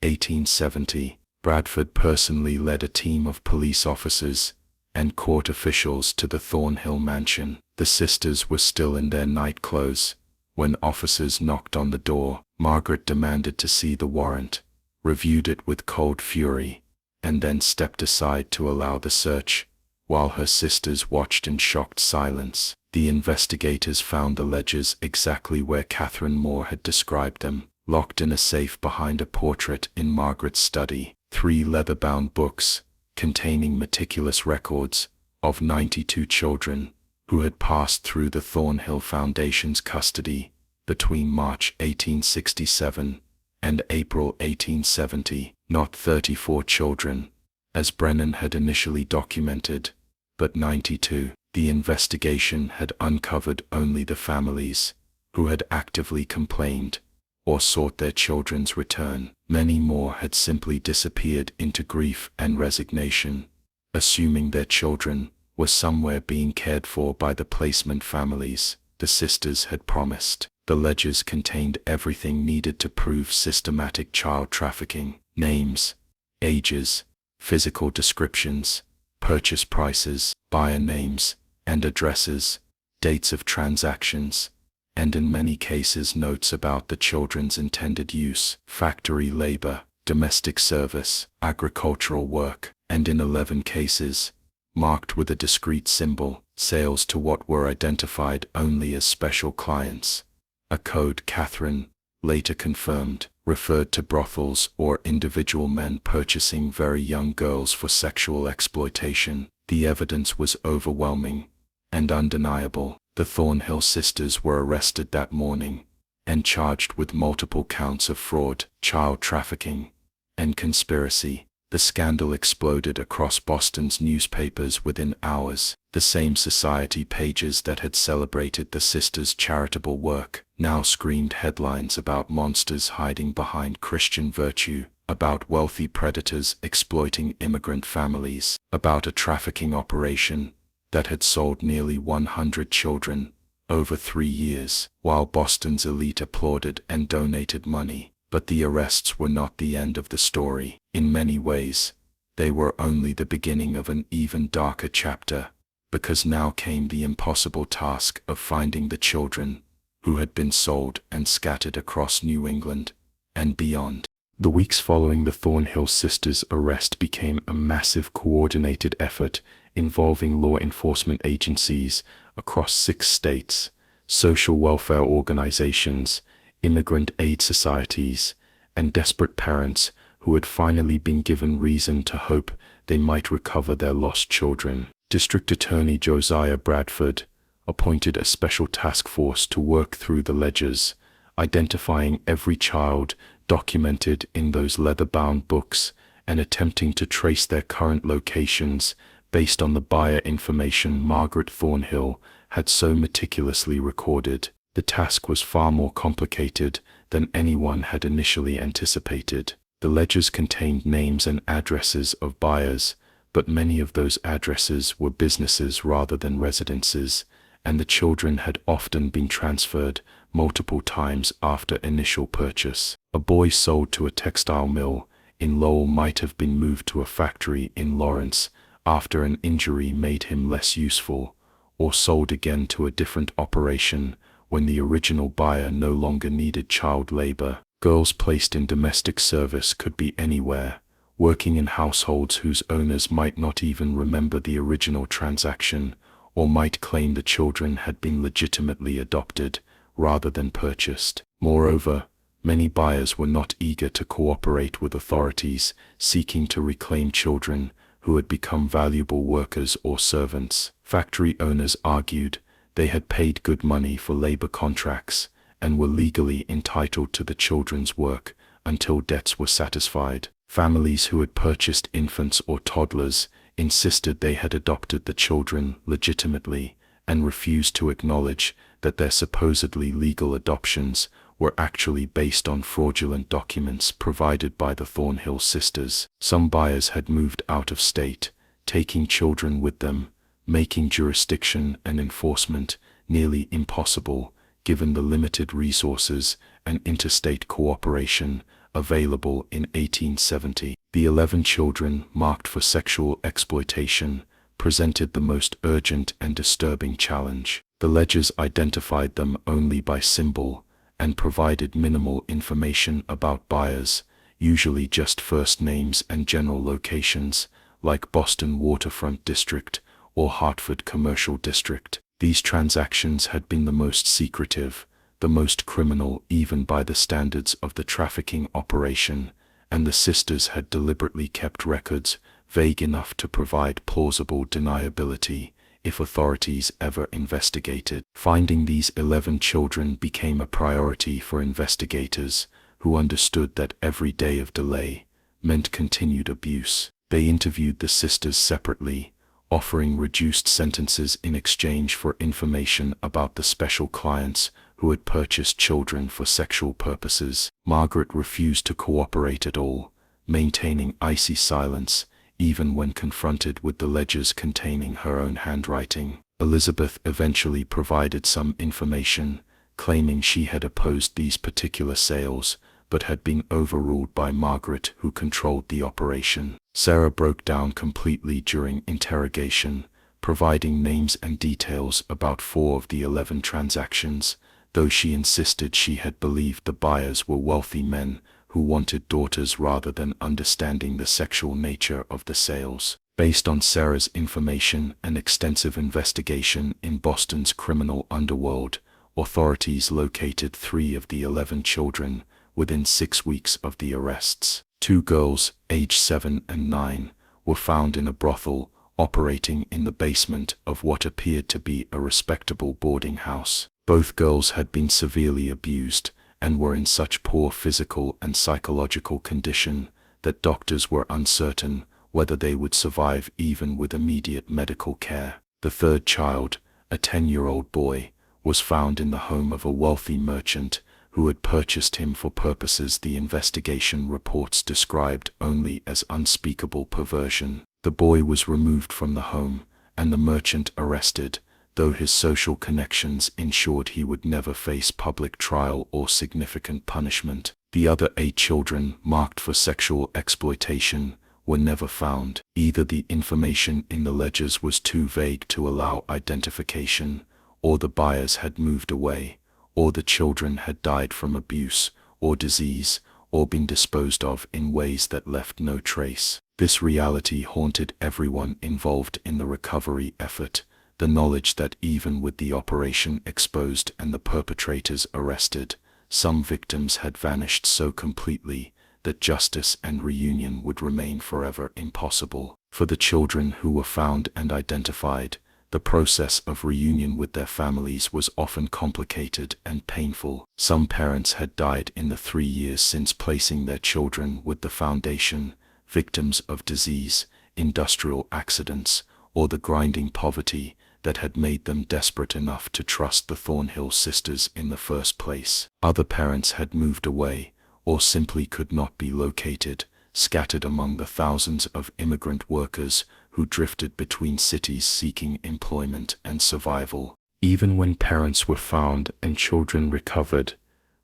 1870. Bradford personally led a team of police officers and court officials to the Thornhill mansion. The sisters were still in their night clothes when officers knocked on the door. Margaret demanded to see the warrant, reviewed it with cold fury, and then stepped aside to allow the search, while her sisters watched in shocked silence. The investigators found the ledgers exactly where Catherine Moore had described them, locked in a safe behind a portrait in Margaret's study. 3 leather-bound books, containing meticulous records of 92 children who had passed through the Thornhill Foundation's custody between March 1867 and April 1870. Not 34 children, as Brennan had initially documented, but 92. The investigation had uncovered only the families who had actively complained or sought their children's return. Many more had simply disappeared into grief and resignation, assuming their children were somewhere being cared for by the placement families the sisters had promised. The ledgers contained everything needed to prove systematic child trafficking: names, ages, physical descriptions, purchase prices, buyer names and addresses, dates of transactions, and in many cases notes about the children's intended use: factory labor, domestic service, agricultural work, and in 11 cases, marked with a discrete symbol, sales to what were identified only as special clients. A code Catherine later confirmed referred to brothels or individual men purchasing very young girls for sexual exploitation. The evidence was overwhelming and undeniable. The Thornhill sisters were arrested that morning and charged with multiple counts of fraud, child trafficking, and conspiracy. The scandal exploded across Boston's newspapers within hours. The same society pages that had celebrated the sisters' charitable work now screamed headlines about monsters hiding behind Christian virtue, about wealthy predators exploiting immigrant families, about a trafficking operation that had sold nearly 100 children over 3 years. While Boston's elite applauded and donated money, but the arrests were not the end of the story. In many ways, they were only the beginning of an even darker chapter, because now came the impossible task of finding the children who had been sold and scattered across New England and beyond. The weeks following the Thornhill sisters' arrest became a massive coordinated effort involving law enforcement agencies across 6 states, social welfare organizations, immigrant aid societies, and desperate parents who had finally been given reason to hope they might recover their lost children. District Attorney Josiah Bradford appointed a special task force to work through the ledgers, identifying every child documented in those leather-bound books and attempting to trace their current locations based on the buyer information Margaret Thornhill had so meticulously recorded. The task was far more complicated than anyone had initially anticipated. The ledgers contained names and addresses of buyers, but many of those addresses were businesses rather than residences, and the children had often been transferred multiple times after initial purchase. A boy sold to a textile mill in Lowell might have been moved to a factory in Lawrence after an injury made him less useful, or sold again to a different operation when the original buyer no longer needed child labor. Girls placed in domestic service could be anywhere, working in households whose owners might not even remember the original transaction, or might claim the children had been legitimately adopted rather than purchased. Moreover, many buyers were not eager to cooperate with authorities seeking to reclaim children who had become valuable workers or servants. Factory owners argued they had paid good money for labor contracts and were legally entitled to the children's work until debts were satisfied. Families who had purchased infants or toddlers insisted they had adopted the children legitimately and refused to acknowledge that their supposedly legal adoptions were actually based on fraudulent documents provided by the Thornhill sisters. Some buyers had moved out of state, taking children with them, making jurisdiction and enforcement nearly impossible given the limited resources and interstate cooperation available in 1870. The 11 children marked for sexual exploitation presented the most urgent and disturbing challenge. The ledgers identified them only by symbol and provided minimal information about buyers, usually just first names and general locations, like Boston Waterfront District or Hartford Commercial District. These transactions had been the most secretive, the most criminal even by the standards of the trafficking operation, and the sisters had deliberately kept records vague enough to provide plausible deniability if authorities ever investigated. Finding these 11 children became a priority for investigators, who understood that every day of delay meant continued abuse. They interviewed the sisters separately, offering reduced sentences in exchange for information about the special clients who had purchased children for sexual purposes. Margaret refused to cooperate at all, maintaining icy silence even when confronted with the ledgers containing her own handwriting. Elizabeth eventually provided some information, claiming she had opposed these particular sales, but had been overruled by Margaret, who controlled the operation. Sarah broke down completely during interrogation, providing names and details about 4 of the 11 transactions, though she insisted she had believed the buyers were wealthy men who wanted daughters rather than understanding the sexual nature of the sales. Based on Sarah's information and extensive investigation in Boston's criminal underworld, authorities located 3 of the 11 children within 6 weeks of the arrests. 2 girls, aged 7 and 9, were found in a brothel operating in the basement of what appeared to be a respectable boarding house. Both girls had been severely abused and were in such poor physical and psychological condition that doctors were uncertain whether they would survive even with immediate medical care. The 3rd child, a 10-year-old boy, was found in the home of a wealthy merchant who had purchased him for purposes the investigation reports described only as unspeakable perversion. The boy was removed from the home and the merchant arrested, though his social connections ensured he would never face public trial or significant punishment. The other 8 children marked for sexual exploitation were never found. Either the information in the ledgers was too vague to allow identification, or the buyers had moved away, or the children had died from abuse or disease, or been disposed of in ways that left no trace. This reality haunted everyone involved in the recovery effort, the knowledge that even with the operation exposed and the perpetrators arrested, some victims had vanished so completely that justice and reunion would remain forever impossible. For the children who were found and identified, the process of reunion with their families was often complicated and painful. Some parents had died in the 3 years since placing their children with the foundation, victims of disease, industrial accidents, or the grinding poverty that had made them desperate enough to trust the Thornhill sisters in the first place. Other parents had moved away, or simply could not be located, scattered among the thousands of immigrant workers who drifted between cities seeking employment and survival. Even when parents were found and children recovered,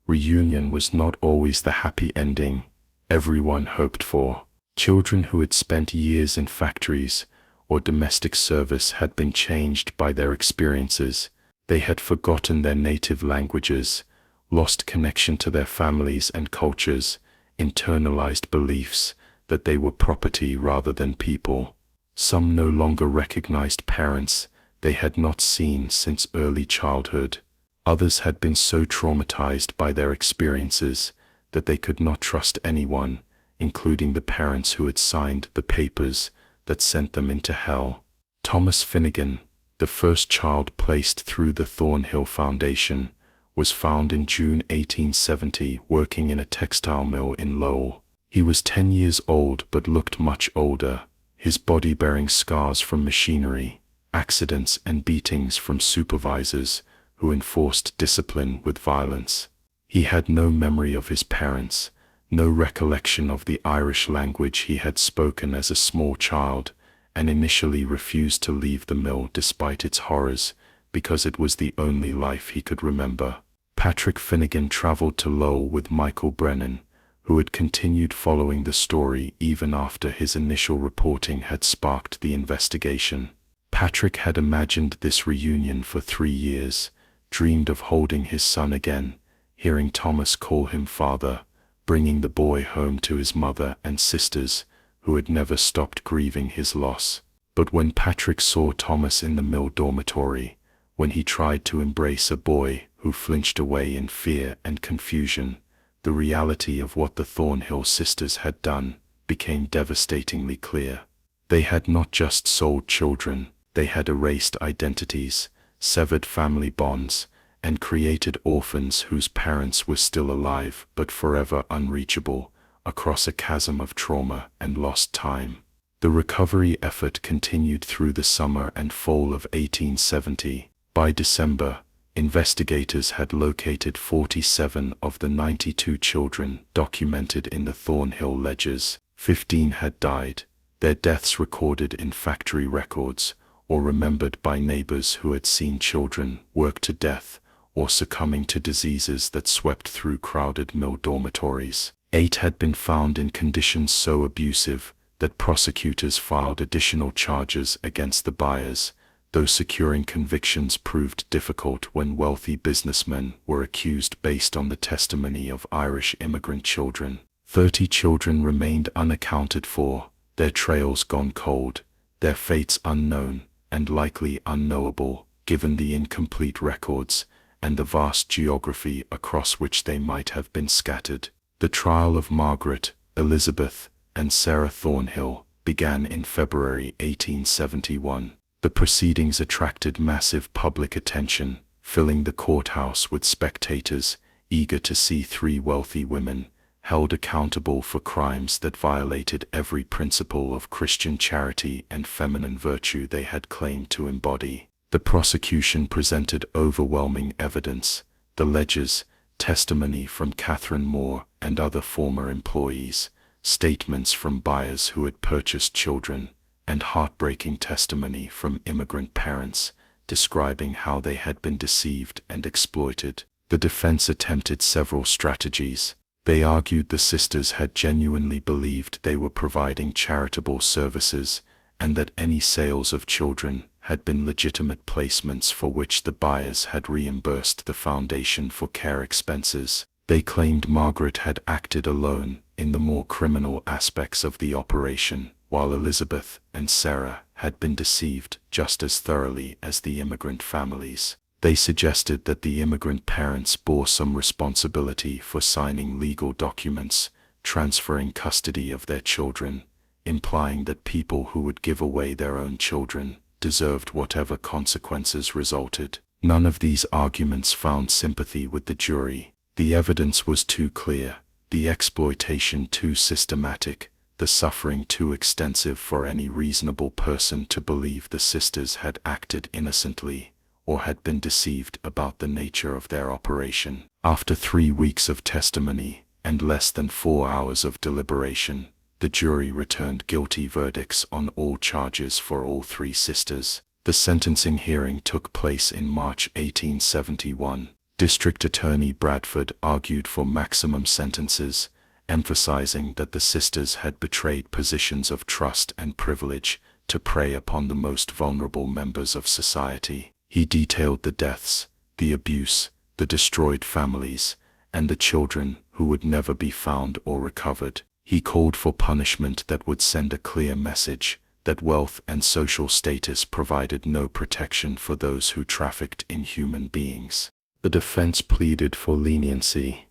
reunion was not always the happy ending everyone hoped for. Children who had spent years in factories or domestic service had been changed by their experiences. They had forgotten their native languages, lost connection to their families and cultures, internalized beliefs that they were property rather than people. Some no longer recognized parents they had not seen since early childhood. Others had been so traumatized by their experiences that they could not trust anyone, including the parents who had signed the papers that sent them into hell. Thomas Finnegan, the first child placed through the Thornhill Foundation, was found in June 1870 working in a textile mill in Lowell. He was 10 years old but looked much older, his body bearing scars from machinery, accidents and beatings from supervisors who enforced discipline with violence. He had no memory of his parents, no recollection of the Irish language he had spoken as a small child, and initially refused to leave the mill despite its horrors, because it was the only life he could remember. Patrick Finnegan traveled to Lowell with Michael Brennan, who had continued following the story even after his initial reporting had sparked the investigation. Patrick had imagined this reunion for 3 years, dreamed of holding his son again, hearing Thomas call him father, bringing the boy home to his mother and sisters, who had never stopped grieving his loss. But when Patrick saw Thomas in the mill dormitory, when he tried to embrace a boy who flinched away in fear and confusion, the reality of what the Thornhill sisters had done became devastatingly clear. They had not just sold children, they had erased identities, severed family bonds, and created orphans whose parents were still alive but forever unreachable, across a chasm of trauma and lost time. The recovery effort continued through the summer and fall of 1870. By December, investigators had located 47 of the 92 children documented in the Thornhill ledgers. 15 had died, their deaths recorded in factory records, or remembered by neighbors who had seen children worked to death, or succumbing to diseases that swept through crowded mill dormitories. 8 had been found in conditions so abusive that prosecutors filed additional charges against the buyers, though securing convictions proved difficult when wealthy businessmen were accused based on the testimony of Irish immigrant children. 30 children remained unaccounted for, their trails gone cold, their fates unknown and likely unknowable, given the incomplete records and the vast geography across which they might have been scattered. The trial of Margaret, Elizabeth, and Sarah Thornhill began in February 1871. The proceedings attracted massive public attention, filling the courthouse with spectators eager to see 3 wealthy women, held accountable for crimes that violated every principle of Christian charity and feminine virtue they had claimed to embody. The prosecution presented overwhelming evidence, the ledgers, testimony from Catherine Moore and other former employees, statements from buyers who had purchased children, and heartbreaking testimony from immigrant parents, describing how they had been deceived and exploited. The defense attempted several strategies. They argued the sisters had genuinely believed they were providing charitable services, and that any sales of children had been legitimate placements for which the buyers had reimbursed the foundation for care expenses. They claimed Margaret had acted alone in the more criminal aspects of the operation, while Elizabeth and Sarah had been deceived just as thoroughly as the immigrant families. They suggested that the immigrant parents bore some responsibility for signing legal documents, transferring custody of their children, implying that people who would give away their own children deserved whatever consequences resulted. None of these arguments found sympathy with the jury. The evidence was too clear, the exploitation too systematic, the suffering too extensive for any reasonable person to believe the sisters had acted innocently or had been deceived about the nature of their operation. After 3 weeks of testimony and less than 4 hours of deliberation, the jury returned guilty verdicts on all charges for all 3 sisters. The sentencing hearing took place in March 1871. District Attorney Bradford argued for maximum sentences, emphasizing that the sisters had betrayed positions of trust and privilege to prey upon the most vulnerable members of society. He detailed the deaths, the abuse, the destroyed families, and the children who would never be found or recovered. He called for punishment that would send a clear message that wealth and social status provided no protection for those who trafficked in human beings. The defense pleaded for leniency,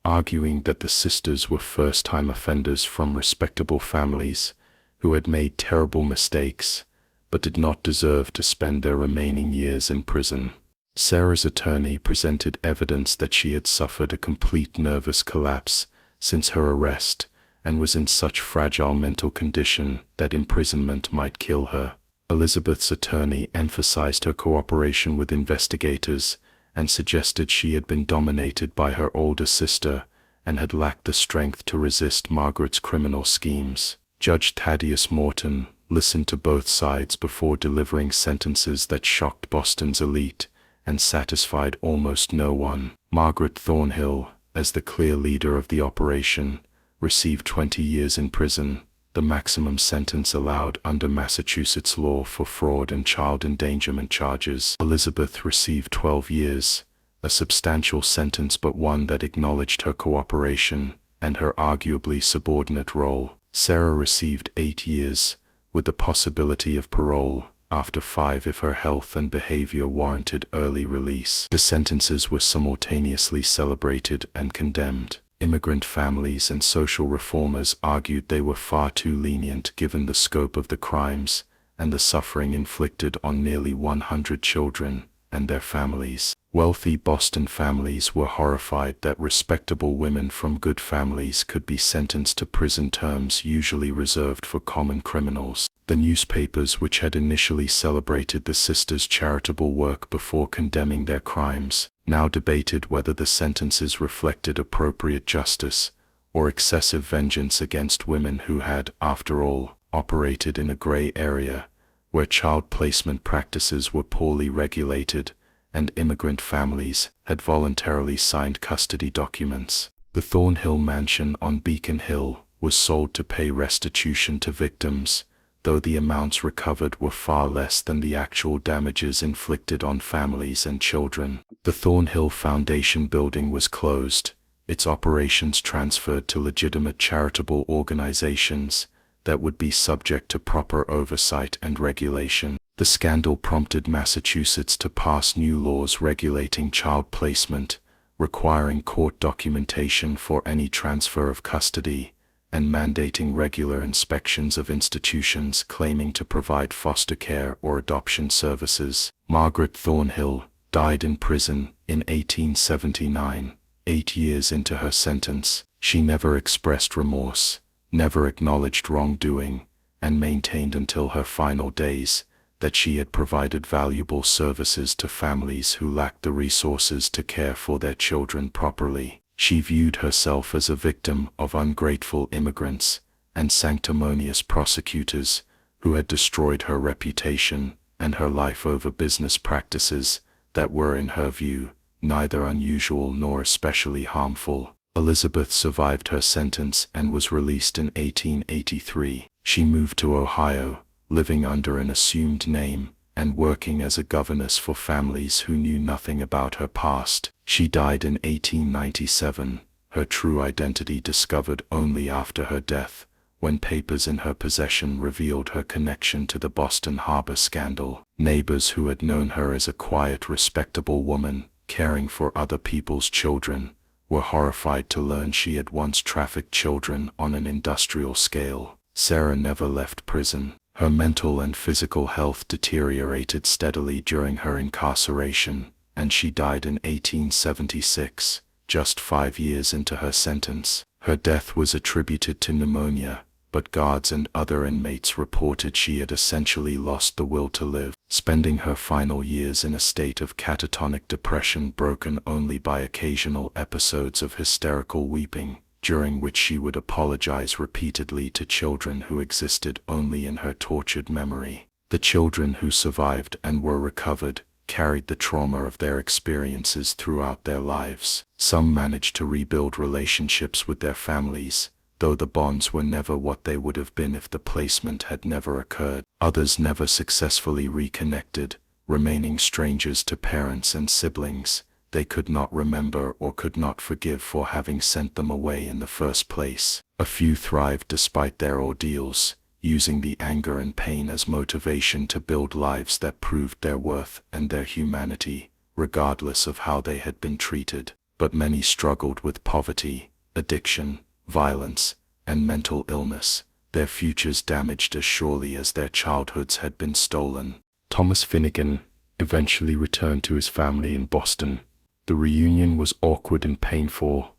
arguing that the sisters were first-time offenders from respectable families who had made terrible mistakes but did not deserve to spend their remaining years in prison. Sarah's attorney presented evidence that she had suffered a complete nervous collapse since her arrest and was in such fragile mental condition that imprisonment might kill her. Elizabeth's attorney emphasized her cooperation with investigators and suggested she had been dominated by her older sister and had lacked the strength to resist Margaret's criminal schemes. Judge Thaddeus Morton listened to both sides before delivering sentences that shocked Boston's elite and satisfied almost no one. Margaret Thornhill, as the clear leader of the operation, received 20 years in prison, the maximum sentence allowed under Massachusetts law for fraud and child endangerment charges. Elizabeth received 12 years, a substantial sentence but one that acknowledged her cooperation and her arguably subordinate role. Sarah received 8 years, with the possibility of parole after 5 if her health and behavior warranted early release. The sentences were simultaneously celebrated and condemned. Immigrant families and social reformers argued they were far too lenient given the scope of the crimes and the suffering inflicted on nearly 100 children and their families. Wealthy Boston families were horrified that respectable women from good families could be sentenced to prison terms usually reserved for common criminals. The newspapers, which had initially celebrated the sisters' charitable work before condemning their crimes, now debated whether the sentences reflected appropriate justice or excessive vengeance against women who had, after all, operated in a gray area where child placement practices were poorly regulated and immigrant families had voluntarily signed custody documents. The Thornhill mansion on Beacon Hill was sold to pay restitution to victims, though the amounts recovered were far less than the actual damages inflicted on families and children. The Thornhill Foundation building was closed, its operations transferred to legitimate charitable organizations that would be subject to proper oversight and regulation. The scandal prompted Massachusetts to pass new laws regulating child placement, requiring court documentation for any transfer of custody, and mandating regular inspections of institutions claiming to provide foster care or adoption services. Margaret Thornhill died in prison in 1879, 8 years into her sentence. She never expressed remorse, never acknowledged wrongdoing, and maintained until her final days that she had provided valuable services to families who lacked the resources to care for their children properly. She viewed herself as a victim of ungrateful immigrants and sanctimonious prosecutors who had destroyed her reputation and her life over business practices that were, in her view, neither unusual nor especially harmful. Elizabeth survived her sentence and was released in 1883. She moved to Ohio, living under an assumed name and working as a governess for families who knew nothing about her past. She died in 1897, her true identity discovered only after her death, when papers in her possession revealed her connection to the Boston Harbor scandal. Neighbors who had known her as a quiet, respectable woman, caring for other people's children, were horrified to learn she had once trafficked children on an industrial scale. Sarah never left prison. Her mental and physical health deteriorated steadily during her incarceration, and she died in 1876, just 5 years into her sentence. Her death was attributed to pneumonia, but guards and other inmates reported she had essentially lost the will to live, spending her final years in a state of catatonic depression broken only by occasional episodes of hysterical weeping, during which she would apologize repeatedly to children who existed only in her tortured memory. The children who survived and were recovered carried the trauma of their experiences throughout their lives. Some managed to rebuild relationships with their families, though the bonds were never what they would have been if the placement had never occurred. Others never successfully reconnected, remaining strangers to parents and siblings they could not remember or could not forgive for having sent them away in the first place. A few thrived despite their ordeals, using the anger and pain as motivation to build lives that proved their worth and their humanity, regardless of how they had been treated. But many struggled with poverty, addiction, violence, and mental illness, their futures damaged as surely as their childhoods had been stolen. Thomas Finnegan eventually returned to his family in Boston. The reunion was awkward and painful,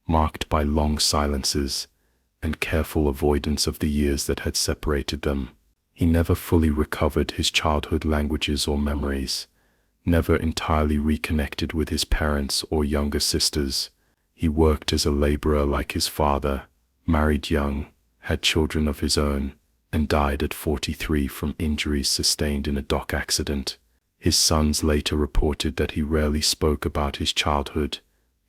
marked by long silences and careful avoidance of the years that had separated them. He never fully recovered his childhood languages or memories, never entirely reconnected with his parents or younger sisters. He worked as a laborer like his father, married young, had children of his own, and died at 43 from injuries sustained in a dock accident. His sons later reported that he rarely spoke about his childhood,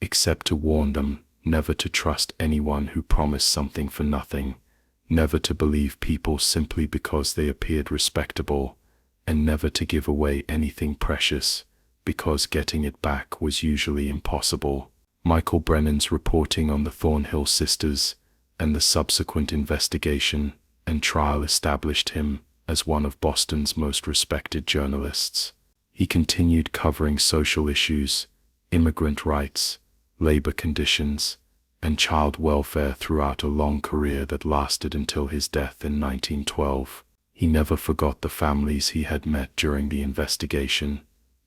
except to warn them never to trust anyone who promised something for nothing, never to believe people simply because they appeared respectable, and never to give away anything precious, because getting it back was usually impossible. Michael Brennan's reporting on the Thornhill sisters and the subsequent investigation and trial established him as one of Boston's most respected journalists. He continued covering social issues, immigrant rights, labor conditions, and child welfare throughout a long career that lasted until his death in 1912. He never forgot the families he had met during the investigation,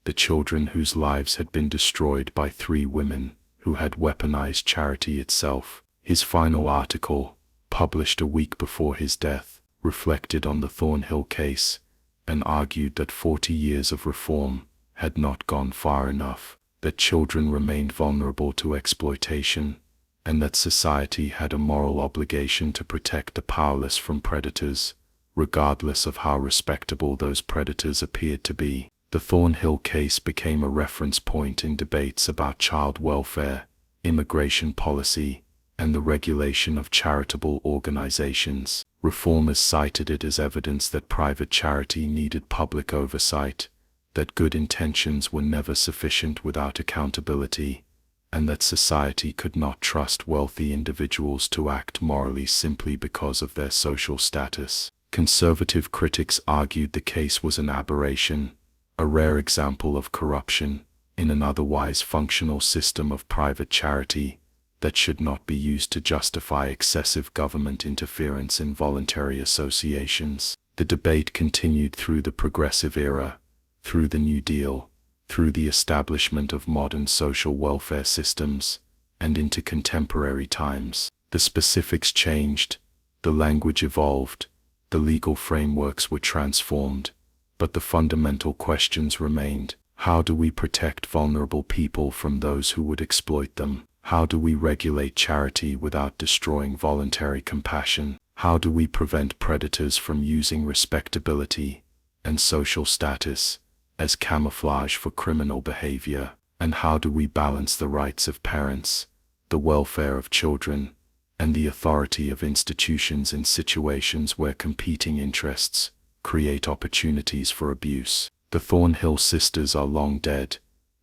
the children whose lives had been destroyed by 3 women who had weaponized charity itself. His final article, published a week before his death, reflected on the Thornhill case and argued that 40 years of reform had not gone far enough, that children remained vulnerable to exploitation, and that society had a moral obligation to protect the powerless from predators, regardless of how respectable those predators appeared to be. The Thornhill case became a reference point in debates about child welfare, immigration policy, and the regulation of charitable organizations. Reformers cited it as evidence that private charity needed public oversight, that good intentions were never sufficient without accountability, and that society could not trust wealthy individuals to act morally simply because of their social status. Conservative critics argued the case was an aberration, a rare example of corruption in an otherwise functional system of private charity that should not be used to justify excessive government interference in voluntary associations. The debate continued through the Progressive era, through the New Deal, through the establishment of modern social welfare systems, and into contemporary times. The specifics changed, the language evolved, the legal frameworks were transformed, but the fundamental questions remained. How do we protect vulnerable people from those who would exploit them? How do we regulate charity without destroying voluntary compassion? How do we prevent predators from using respectability and social status as camouflage for criminal behavior? And how do we balance the rights of parents, the welfare of children, and the authority of institutions in situations where competing interests create opportunities for abuse? The Thornhill sisters are long dead,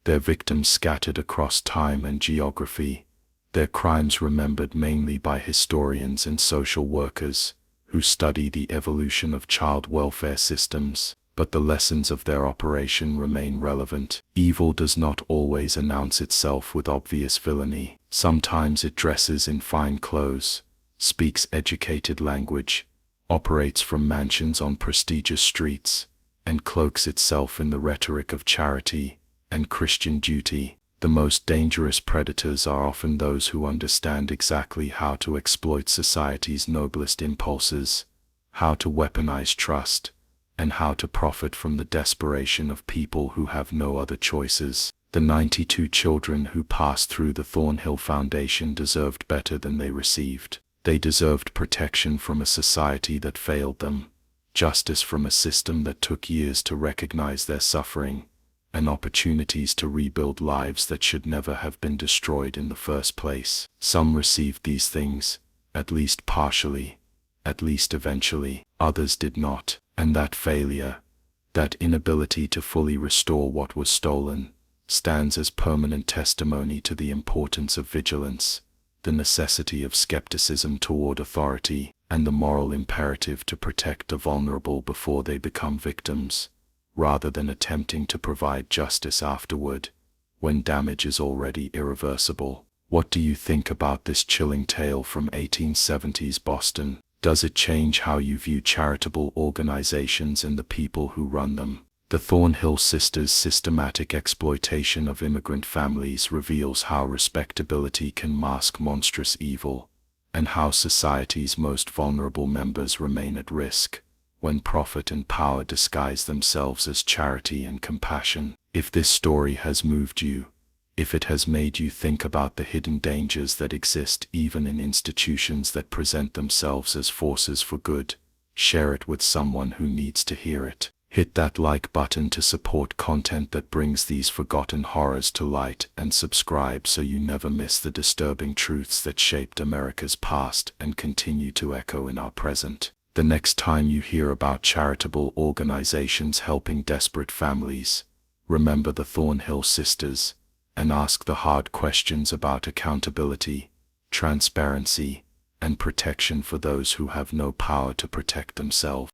their victims scattered across time and geography, Their crimes remembered mainly by historians and social workers, who study the evolution of child welfare systems, but the lessons of their operation remain relevant. Evil does not always announce itself with obvious villainy. Sometimes it dresses in fine clothes, speaks educated language, operates from mansions on prestigious streets, and cloaks itself in the rhetoric of charity and Christian duty. The most dangerous predators are often those who understand exactly how to exploit society's noblest impulses, how to weaponize trust, and how to profit from the desperation of people who have no other choices. The 92 children who passed through the Thornhill Foundation deserved better than they received. They deserved protection from a society that failed them, justice from a system that took years to recognize their suffering, and opportunities to rebuild lives that should never have been destroyed in the first place. Some received these things, at least partially, at least eventually. Others did not, and that failure, that inability to fully restore what was stolen, stands as permanent testimony to the importance of vigilance, the necessity of skepticism toward authority, and the moral imperative to protect the vulnerable before they become victims, rather than attempting to provide justice afterward, when damage is already irreversible. What do you think about this chilling tale from 1870s Boston? Does it change how you view charitable organizations and the people who run them? The Thornhill Sisters' systematic exploitation of immigrant families reveals how respectability can mask monstrous evil, and how society's most vulnerable members remain at risk when profit and power disguise themselves as charity and compassion. If this story has moved you, if it has made you think about the hidden dangers that exist even in institutions that present themselves as forces for good, share it with someone who needs to hear it. Hit that like button to support content that brings these forgotten horrors to light, and subscribe so you never miss the disturbing truths that shaped America's past and continue to echo in our present. The next time you hear about charitable organizations helping desperate families, remember the Thornhill Sisters, and ask the hard questions about accountability, transparency, and protection for those who have no power to protect themselves.